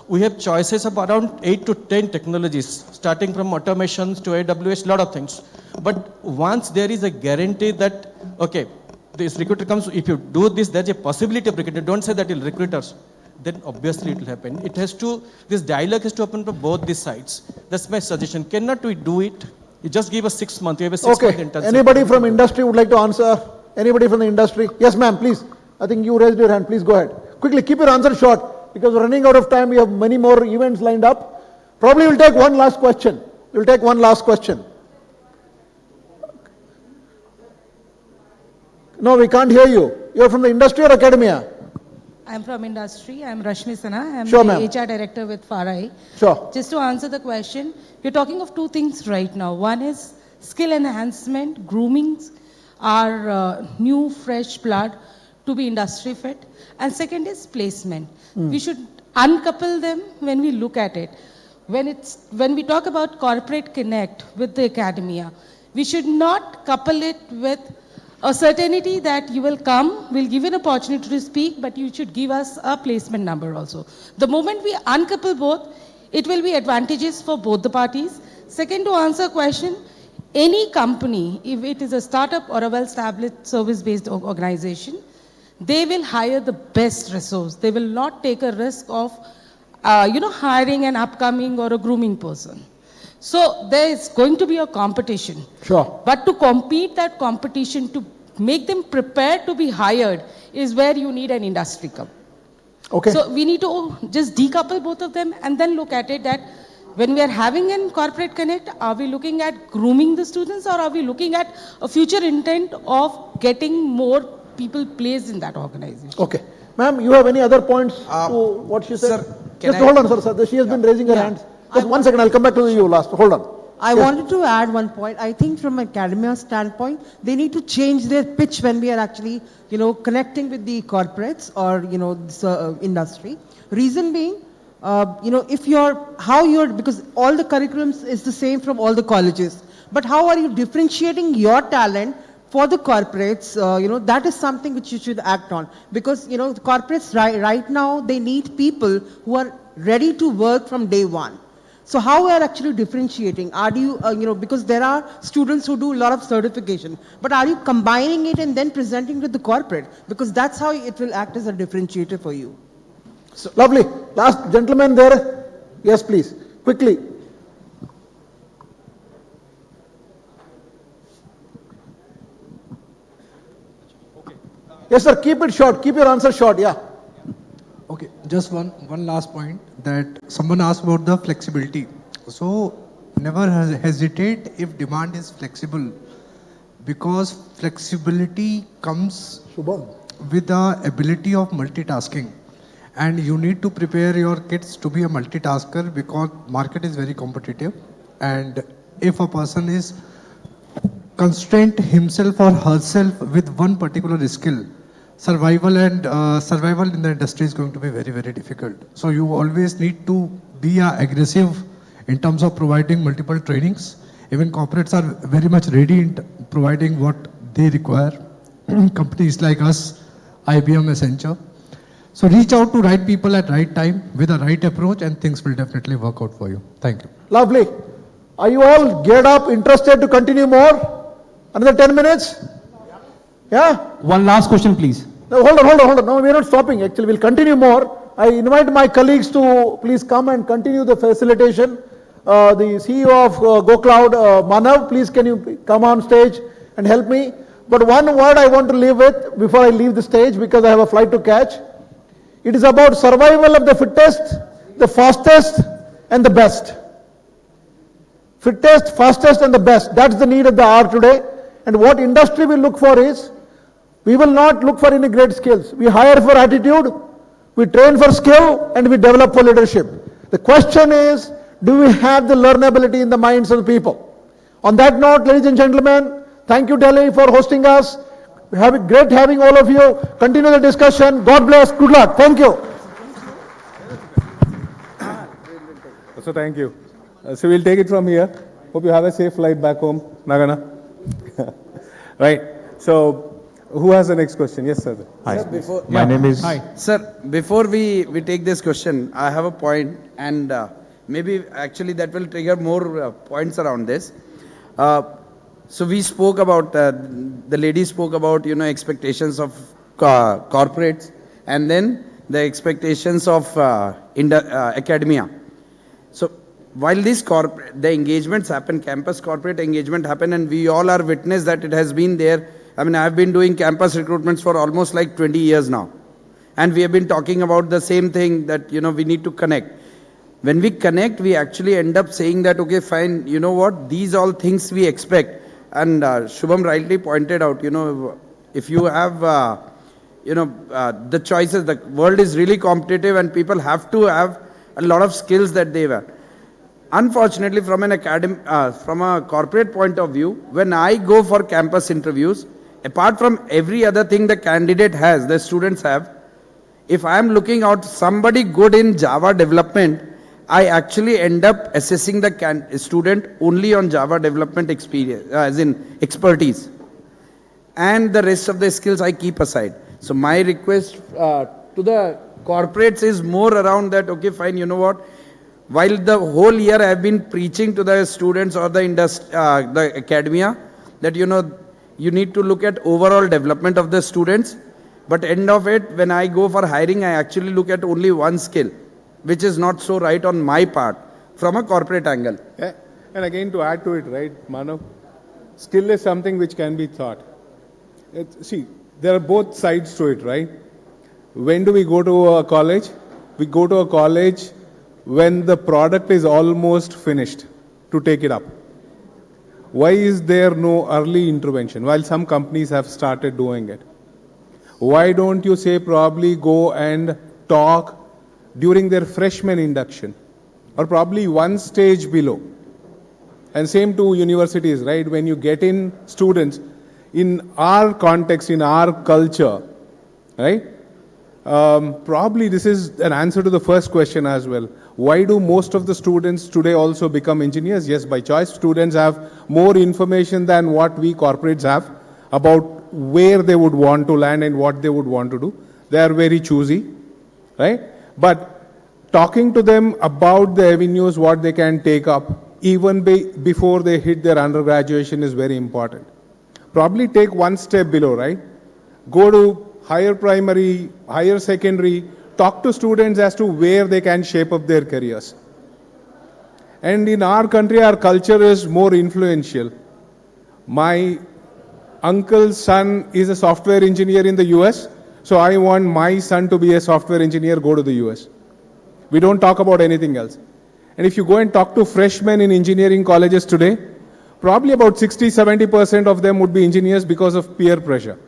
we have choices of around 8 to 10 technologies, starting from automations to AWS, lot of things. But once there is a guarantee that, okay, this recruiter comes, if you do this, there's a possibility of recruiter. Don't say that you'll recruiters. then obviously it will happen. It has to, this dialogue has to happen for both these sides. That's my suggestion. Cannot we do it? You just give us 6 months. You have a 6-month internship. Anybody from industry would like to answer? Anybody from the industry? Yes, ma'am, please. I think you raised your hand. Please go ahead. Quickly, keep your answer short because we're running out of time. We have many more events lined up. Probably we'll take one last question. We'll take one last question. No, we can't hear you. You're from the industry or academia? I'm from industry. I'm Rashmi Sinha. I'm Sure, the ma'am. HR director with FARI. Sure. Just to answer the question, we're talking of two things right now. One is skill enhancement, grooming our new fresh blood to be industry fit. And second is placement. We should uncouple them when we look at it. When we talk about corporate connect with the academia, we should not couple it with a certainty that you will come, we'll give you an opportunity to speak, but you should give us a placement number also. The moment we uncouple both, it will be advantageous for both the parties. Second, to answer a question, any company, if it is a startup or a well-established service-based organization, they will hire the best resource. They will not take a risk of, hiring an upcoming or a grooming person. So there is going to be a competition. Sure. But to compete that competition, to make them prepared to be hired, is where you need an industry come. Okay. So we need to just decouple both of them and then look at it that when we are having a corporate connect, are we looking at grooming the students or are we looking at a future intent of getting more people placed in that organization? Okay. Ma'am, you have any other points to what she said? Sir, Just hold on, sir. She has been raising her hands. Just 1 second, I'll come back to you last. Hold on. I wanted to add one point. I think from academia standpoint, they need to change their pitch when we are actually, connecting with the corporates or, this, industry. Reason being, because all the curriculums is the same from all the colleges. But how are you differentiating your talent for the corporates? That is something which you should act on. Because, the corporates right now, they need people who are ready to work from day one. So how we are actually differentiating? Are you, because there are students who do a lot of certification, but are you combining it and then presenting with the corporate? Because that's how it will act as a differentiator for you. So, lovely. Last gentleman there. Yes, please. Quickly. Yes, sir. Keep it short. Keep your answer short. Yeah. Okay, just one last point that someone asked about the flexibility. So never hesitate if demand is flexible, because flexibility comes with the ability of multitasking, and you need to prepare your kids to be a multitasker because market is very competitive, and if a person is constrained himself or herself with one particular skill, survival in the industry is going to be very, very difficult. So you always need to be aggressive in terms of providing multiple trainings. Even corporates are very much ready in providing what they require. Companies like us, IBM, Accenture. So reach out to right people at right time with the right approach and things will definitely work out for you. Thank you. Lovely. Are you all geared up, interested to continue more? Another 10 minutes? Yeah? One last question, please. No, hold on. No, we're not stopping. Actually, we'll continue more. I invite my colleagues to please come and continue the facilitation. The CEO of GoCloud, Manav, please can you come on stage and help me? But one word I want to leave with before I leave the stage because I have a flight to catch. It is about survival of the fittest, the fastest, and the best. Fittest, fastest, and the best. That's the need of the hour today. And what industry will look for is, we will not look for any great skills. We hire for attitude, we train for skill, and we develop for leadership. The question is, do we have the learnability in the minds of the people? On that note, ladies and gentlemen, thank you Delhi for hosting us. We have it great having all of you. Continue the discussion. God bless. Good luck. Thank you. So thank you. So we'll take it from here. Hope you have a safe flight back home, Nagana. Right. So who has the next question? Yes, sir. Hi. Sir, My name is. Hi. Sir, before we take this question, I have a point, and maybe actually that will trigger more points around this. So we spoke about, the lady spoke about, expectations of corporates, and then the expectations of academia. So while these the engagements happen, campus corporate engagement happen, and we all are witness that it has been there. I mean, I've been doing campus recruitments for almost like 20 years now. And we have been talking about the same thing that, we need to connect. When we connect, we actually end up saying that, okay, fine, you know what, these all things we expect. And Shubham rightly pointed out, if you have, the choices, the world is really competitive and people have to have a lot of skills that they have. Unfortunately, from from a corporate point of view, when I go for campus interviews, apart from every other thing the candidate has, the students have, if I am looking out somebody good in Java development, I actually end up assessing the student only on Java development experience, as in expertise. And the rest of the skills I keep aside. So my request to the corporates is more around that, okay, fine, you know what, while the whole year I have been preaching to the students or the academia that, you need to look at overall development of the students. But end of it, when I go for hiring, I actually look at only one skill, which is not so right on my part from a corporate angle. Yeah. And again, to add to it, right, Manav, skill is something which can be taught. See, there are both sides to it, right? When do we go to a college? We go to a college when the product is almost finished to take it up. Why is there no early intervention while some companies have started doing it? Why don't you say probably go and talk during their freshman induction or probably one stage below? And same to universities, right? When you get in students, in our context, in our culture, right? Probably this is an answer to the first question as well. Why do most of the students today also become engineers? Yes, by choice. Students have more information than what we corporates have about where they would want to land and what they would want to do. They are very choosy, right? But talking to them about the avenues, what they can take up, even before they hit their undergraduation is very important. Probably take one step below, right? Go to higher primary, higher secondary, talk to students as to where they can shape up their careers. And in our country, our culture is more influential. My uncle's son is a software engineer in the US, so I want my son to be a software engineer, go to the US. We don't talk about anything else. And if you go and talk to freshmen in engineering colleges today, probably about 60-70% of them would be engineers because of peer pressure.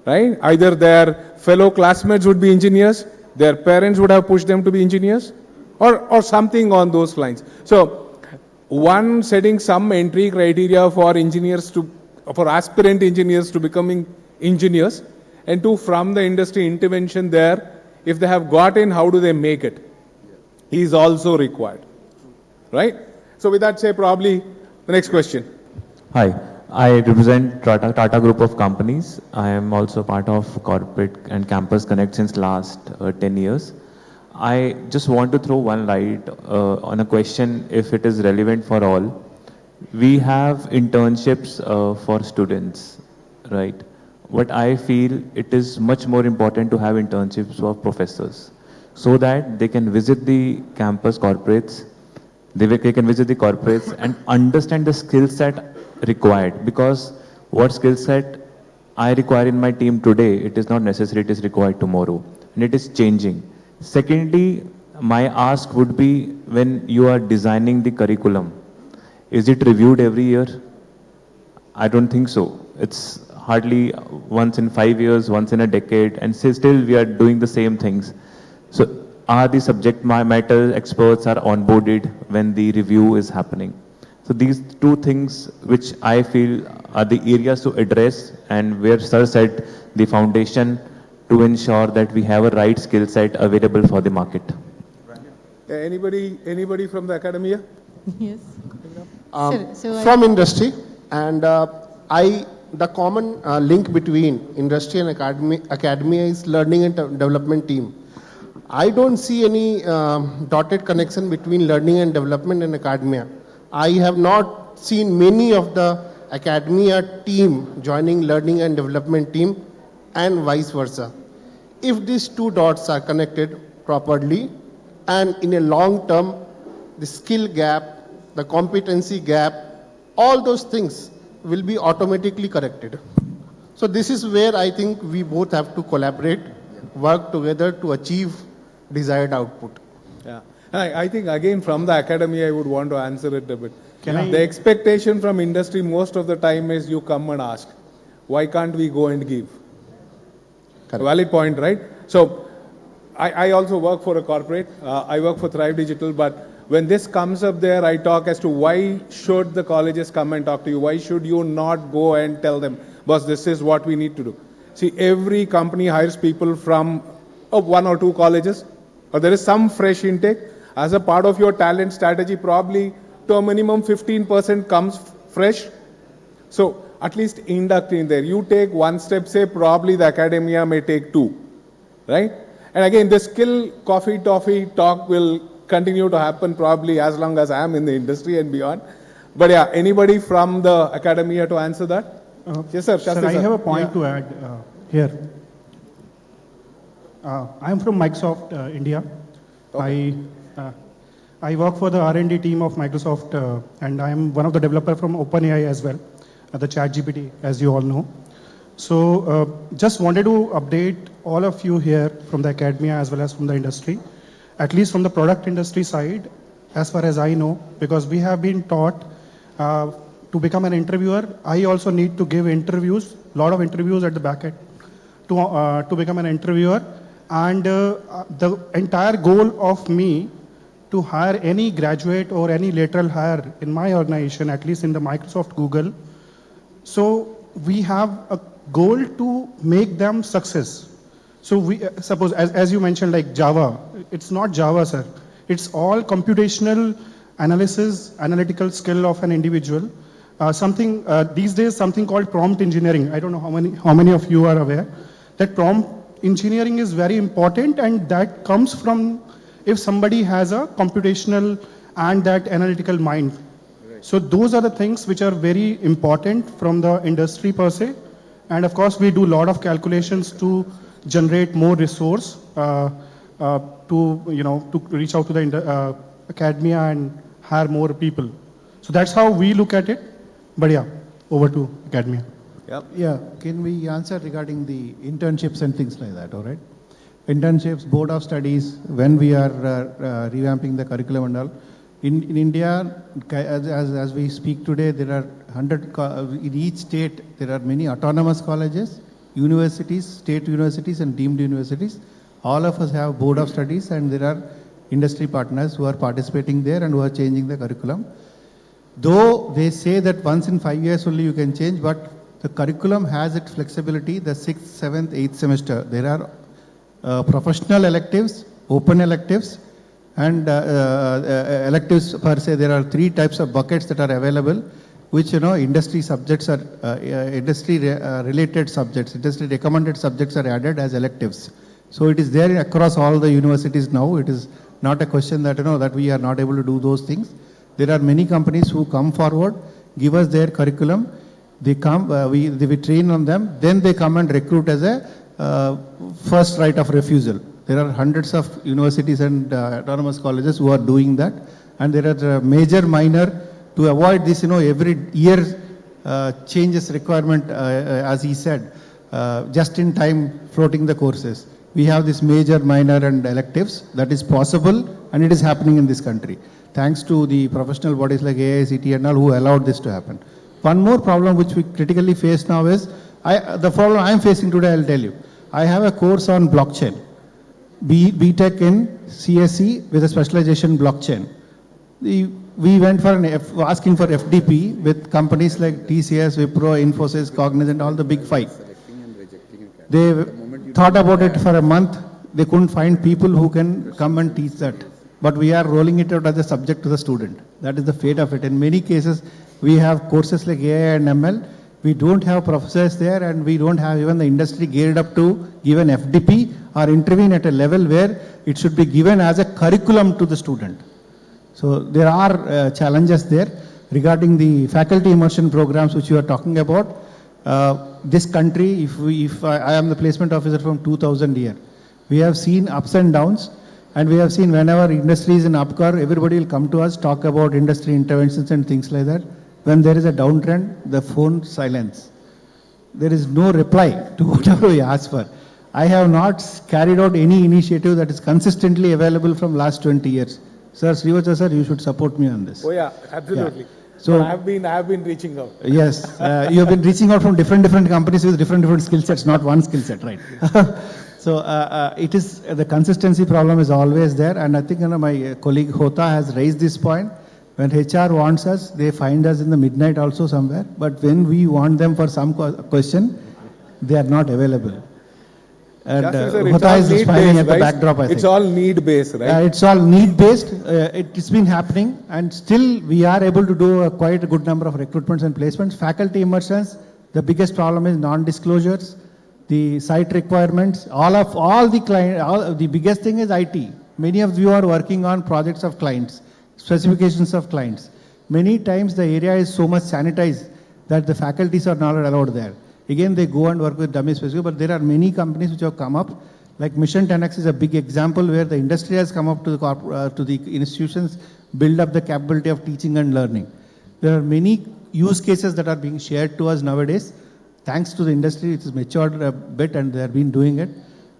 Right? Either their fellow classmates would be engineers, their parents would have pushed them to be engineers, or something on those lines. So, one, setting some entry criteria for engineers for aspirant engineers to becoming engineers, and two, from the industry intervention there, if they have got in, how do they make it? Is also required. Right? So with that, say probably the next question. Hi, I represent Tata Group of companies. I am also part of Corporate and Campus Connect since last 10 years. I just want to throw one light on a question, if it is relevant for all. We have internships for students, right? But I feel it is much more important to have internships for professors so that they can visit the campus corporates, they can visit the corporates and understand the skill set required, because what skill set I require in my team today, it is not necessary it is required tomorrow, and it is changing. Secondly, my ask would be, when you are designing the curriculum, is it reviewed every year? I don't think so. It's hardly once in 5 years, once in a decade, and still we are doing the same things. So are the subject matter experts are onboarded when the review is happening? So these two things which I feel are the areas to address, and where Sir said the foundation to ensure that we have a right skill set available for the market. Anybody from the academia? Yes. From industry, and the common link between industry and academia is learning and development team. I don't see any dotted connection between learning and development and academia. I have not seen many of the academia team joining learning and development team, and vice versa. if these two dots are connected properly, and in a long term, the skill gap, the competency gap, all those things will be automatically corrected. So this is where I think we both have to collaborate, work together to achieve desired output. Yeah. I think again from the academy I would want to answer it a bit. Can The expectation from industry most of the time is you come and ask. Why can't we go and give? Correct. Valid point, right? So I also work for a corporate. I work for Thrive Digital, but when this comes up there, I talk as to why should the colleges come and talk to you? Why should you not go and tell them, boss, this is what we need to do? See, every company hires people from one or two colleges, or there is some fresh intake. As a part of your talent strategy, probably to a minimum 15% comes fresh. So at least induct in there. You take one step, say probably the academia may take two, right? And again, the skill coffee toffee talk will continue to happen probably as long as I am in the industry and beyond. But yeah, anybody from the academia to answer that? Yes, sir. Sir, Shastri, I sir. have a point to add here. I am from Microsoft India. Okay. I work for the R&D team of Microsoft, and I am one of the developers from OpenAI as well, the ChatGPT, as you all know. So just wanted to update all of you here from the academia as well as from the industry, at least from the product industry side, as far as I know, because we have been taught to become an interviewer. I also need to give interviews, lot of interviews at the back end to become an interviewer. And the entire goal of me to hire any graduate or any lateral hire in my organization, at least in the Microsoft Google. So we have a goal to make them success. So we suppose, as you mentioned, like Java, it's not Java, sir. It's all computational analysis, analytical skill of an individual. These days, something called prompt engineering. I don't know how many of you are aware that prompt engineering is very important, and that comes from if somebody has a computational and that analytical mind. Right. So those are the things which are very important from the industry per se. And of course, we do a lot of calculations to generate more resource to reach out to the academia and hire more people. So that's how we look at it. But yeah, over to academia. Yep. Yeah, can we answer regarding the internships and things like that, all right? Internships, board of studies, when we are revamping the curriculum and all. In India, as we speak today, there are 100, in each state, there are many autonomous colleges, universities, state universities and deemed universities. All of us have board of studies, and there are industry partners who are participating there and who are changing the curriculum. Though they say that once in 5 years only you can change, but the curriculum has its flexibility, the 6th, 7th, 8th semester. There are professional electives, open electives, and electives per se. There are 3 types of buckets that are available, which industry subjects are, industry related subjects, industry recommended subjects are added as electives. So it is there across all the universities now. It is not a question that, that we are not able to do those things. There are many companies who come forward, give us their curriculum. They come, we train on them. Then they come and recruit as a first right of refusal. There are hundreds of universities and autonomous colleges who are doing that. And there are major, minor, to avoid this, every year changes requirement, as he said, just in time floating the courses. We have this major, minor and electives that is possible, and it is happening in this country. Thanks to the professional bodies like AICTE and all who allowed this to happen. One more problem which we critically face now is, the problem I am facing today, I will tell you. I have a course on blockchain, BTech in CSE with a specialization blockchain. We went for asking for FDP with companies like TCS, Wipro, Infosys, Cognizant, all the big 5. They thought about it for a month. They couldn't find people who can come and teach that. But we are rolling it out as a subject to the student. That is the fate of it. In many cases, we have courses like AI and ML. We don't have professors there, and we don't have even the industry geared up to give an FDP or intervene at a level where it should be given as a curriculum to the student. So there are challenges there. Regarding the faculty immersion programs which you are talking about, this country, if I am the placement officer from 2000 here, We have seen ups and downs, and we have seen whenever industry is in upcurve, everybody will come to us, talk about industry interventions and things like that. When there is a downtrend, the phone silence. There is no reply to whatever we ask for. I have not carried out any initiative that is consistently available from last 20 years. Sir, Srivacha sir, you should support me on this. Oh yeah, absolutely. Yeah. So but I have been reaching out. Yes, you have been reaching out from different companies with different skill sets, not one skill set, right? So it is the consistency problem is always there, and I think my colleague Hota has raised this point. When HR wants us, they find us in the midnight also somewhere. But when we want them for some question, they are not available. And Hota is smiling at the backdrop, I think. It's all need-based, right? It's all need-based. It's been happening, and still we are able to do quite a good number of recruitments and placements. Faculty immersions, the biggest problem is non-disclosures, the site requirements, all the client. The biggest thing is IT. Many of you are working on projects of clients, specifications of clients. Many times the area is so much sanitized that the faculties are not allowed there. Again, they go and work with dummy specific, but there are many companies which have come up. Like Mission 10X is a big example where the industry has come up to the institutions, build up the capability of teaching and learning. There are many use cases that are being shared to us nowadays. Thanks to the industry, it has matured a bit and they have been doing it.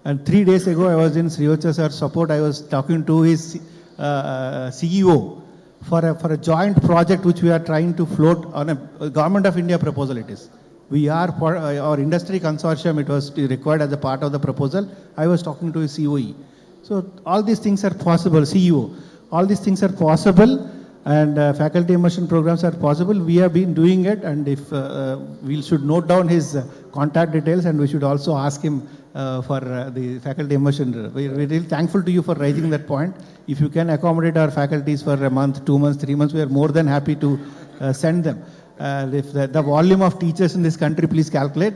And 3 days ago, I was in Srivacha sir's support. I was talking to his CEO for a joint project which we are trying to float on a Government of India proposal it is. We are for our industry consortium, it was required as a part of the proposal. I was talking to his COE. So all these things are possible, CEO. All these things are possible and faculty immersion programs are possible. We have been doing it, and if we should note down his contact details and we should also ask him for the faculty immersion. We're really thankful to you for raising that point. If you can accommodate our faculties for a month, 2 months, 3 months, we are more than happy to send them. If the volume of teachers in this country, please calculate,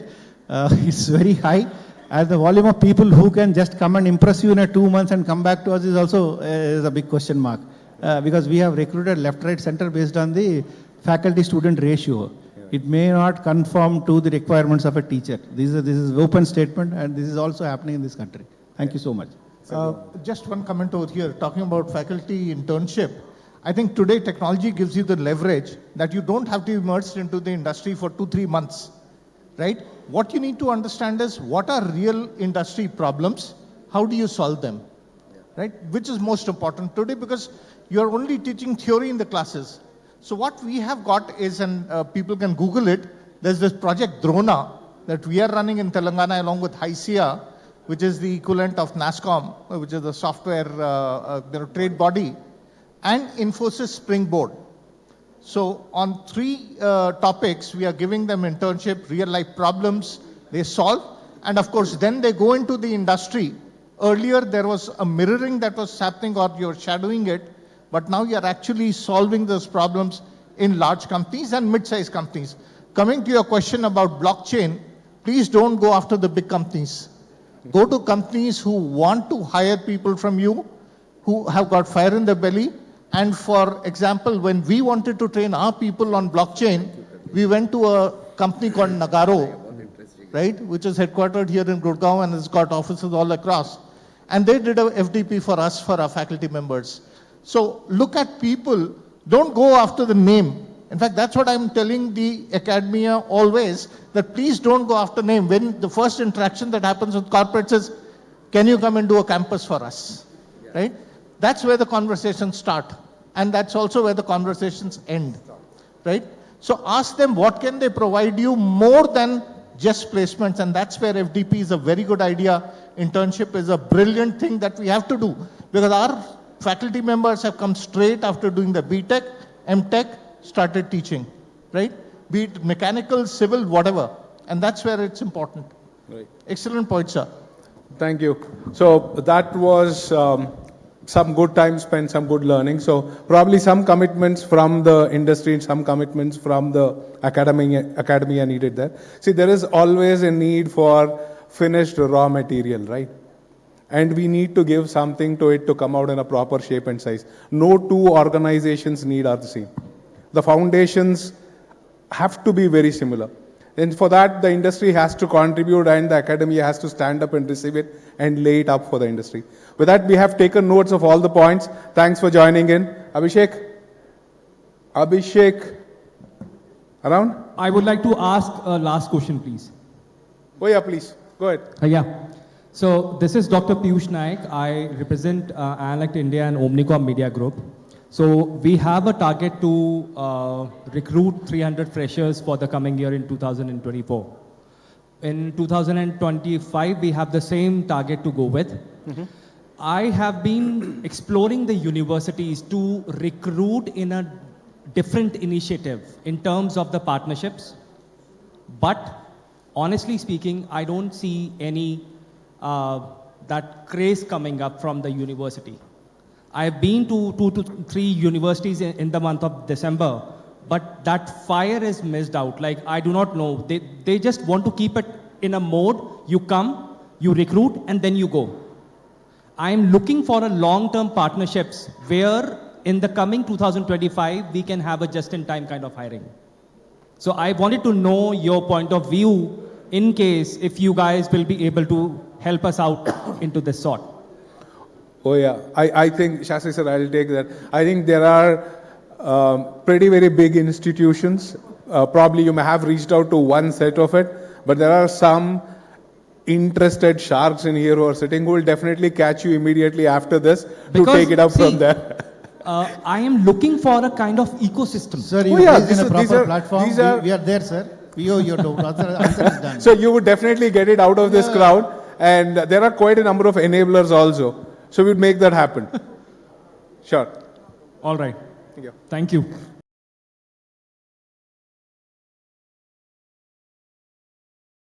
it's very high. And the volume of people who can just come and impress you in a 2 months and come back to us is also is a big question mark. Because we have recruited left, right, center based on the faculty-student ratio. It may not conform to the requirements of a teacher. This is an open statement, and this is also happening in this country. Thank you so much. Just one comment over here, talking about faculty internship. I think today technology gives you the leverage that you don't have to be immersed into the industry for 2-3 months, right? What you need to understand is what are real industry problems, how do you solve them, right? Which is most important today because you're only teaching theory in the classes. So what we have got is, and people can Google it, there's this project Drona that we are running in Telangana along with HICIA, which is the equivalent of NASCOM, which is the software trade body, and Infosys Springboard. So on 3 topics, we are giving them internship, real life problems, they solve, and of course then they go into the industry. Earlier there was a mirroring that was happening or you're shadowing it, but now you're actually solving those problems in large companies and mid-sized companies. Coming to your question about blockchain, please don't go after the big companies. Go to companies who want to hire people from you, who have got fire in their belly. And for example, when we wanted to train our people on blockchain, we went to a company called Nagarro, right, which is headquartered here in Gurgaon and has got offices all across. And they did a FDP for us, for our faculty members. So look at people, don't go after the name. In fact, that's what I'm telling the academia always, that please don't go after name. When the first interaction that happens with corporates is, can you come and do a campus for us, right? That's where the conversations start. And that's also where the conversations end, right? So ask them what can they provide you more than just placements, and that's where FDP is a very good idea. Internship is a brilliant thing that we have to do, because our faculty members have come straight after doing the BTech, MTech, started teaching, right? Be it mechanical, civil, whatever. And that's where it's important. Right. Excellent point, sir. Thank you. So that was some good time spent, some good learning. So probably some commitments from the industry and some commitments from the academia needed there. See, there is always a need for finished raw material, right? And we need to give something to it to come out in a proper shape and size. No 2 organizations need are the same. The foundations have to be very similar. And for that, the industry has to contribute and the academia has to stand up and receive it and lay it up for the industry. With that, we have taken notes of all the points. Thanks for joining in. Abhishek? Around? I would like to ask a last question, please. Oh yeah, please. Go ahead. Yeah. So this is Dr. Piyush Naik. I represent Analect India and Omnicom Media Group. So we have a target to recruit 300 freshers for the coming year in 2024. In 2025, we have the same target to go with. I have been exploring the universities to recruit in a different initiative in terms of the partnerships. But honestly speaking, I don't see any that craze coming up from the university. I've been to 2 to 3 universities in the month of December, but that fire is missed out. Like, I do not know. They just want to keep it in a mode. You come, you recruit, and then you go. I'm looking for a long-term partnerships where in the coming 2025, we can have a just-in-time kind of hiring. So I wanted to know your point of view in case if you guys will be able to help us out into this sort. Oh yeah, I think, Shastri sir, I'll take that. I think there are pretty very big institutions. Probably you may have reached out to one set of it, but there are some interested sharks in here who are sitting who will definitely catch you immediately after this to take it up from there. I am looking for a kind of ecosystem. Sir, you raised in a proper platform. We are there, sir. Your answer is done. So you would definitely get it out of this crowd, and there are quite a number of enablers also. So we'd make that happen. Sure. All right. Thank you. Thank you.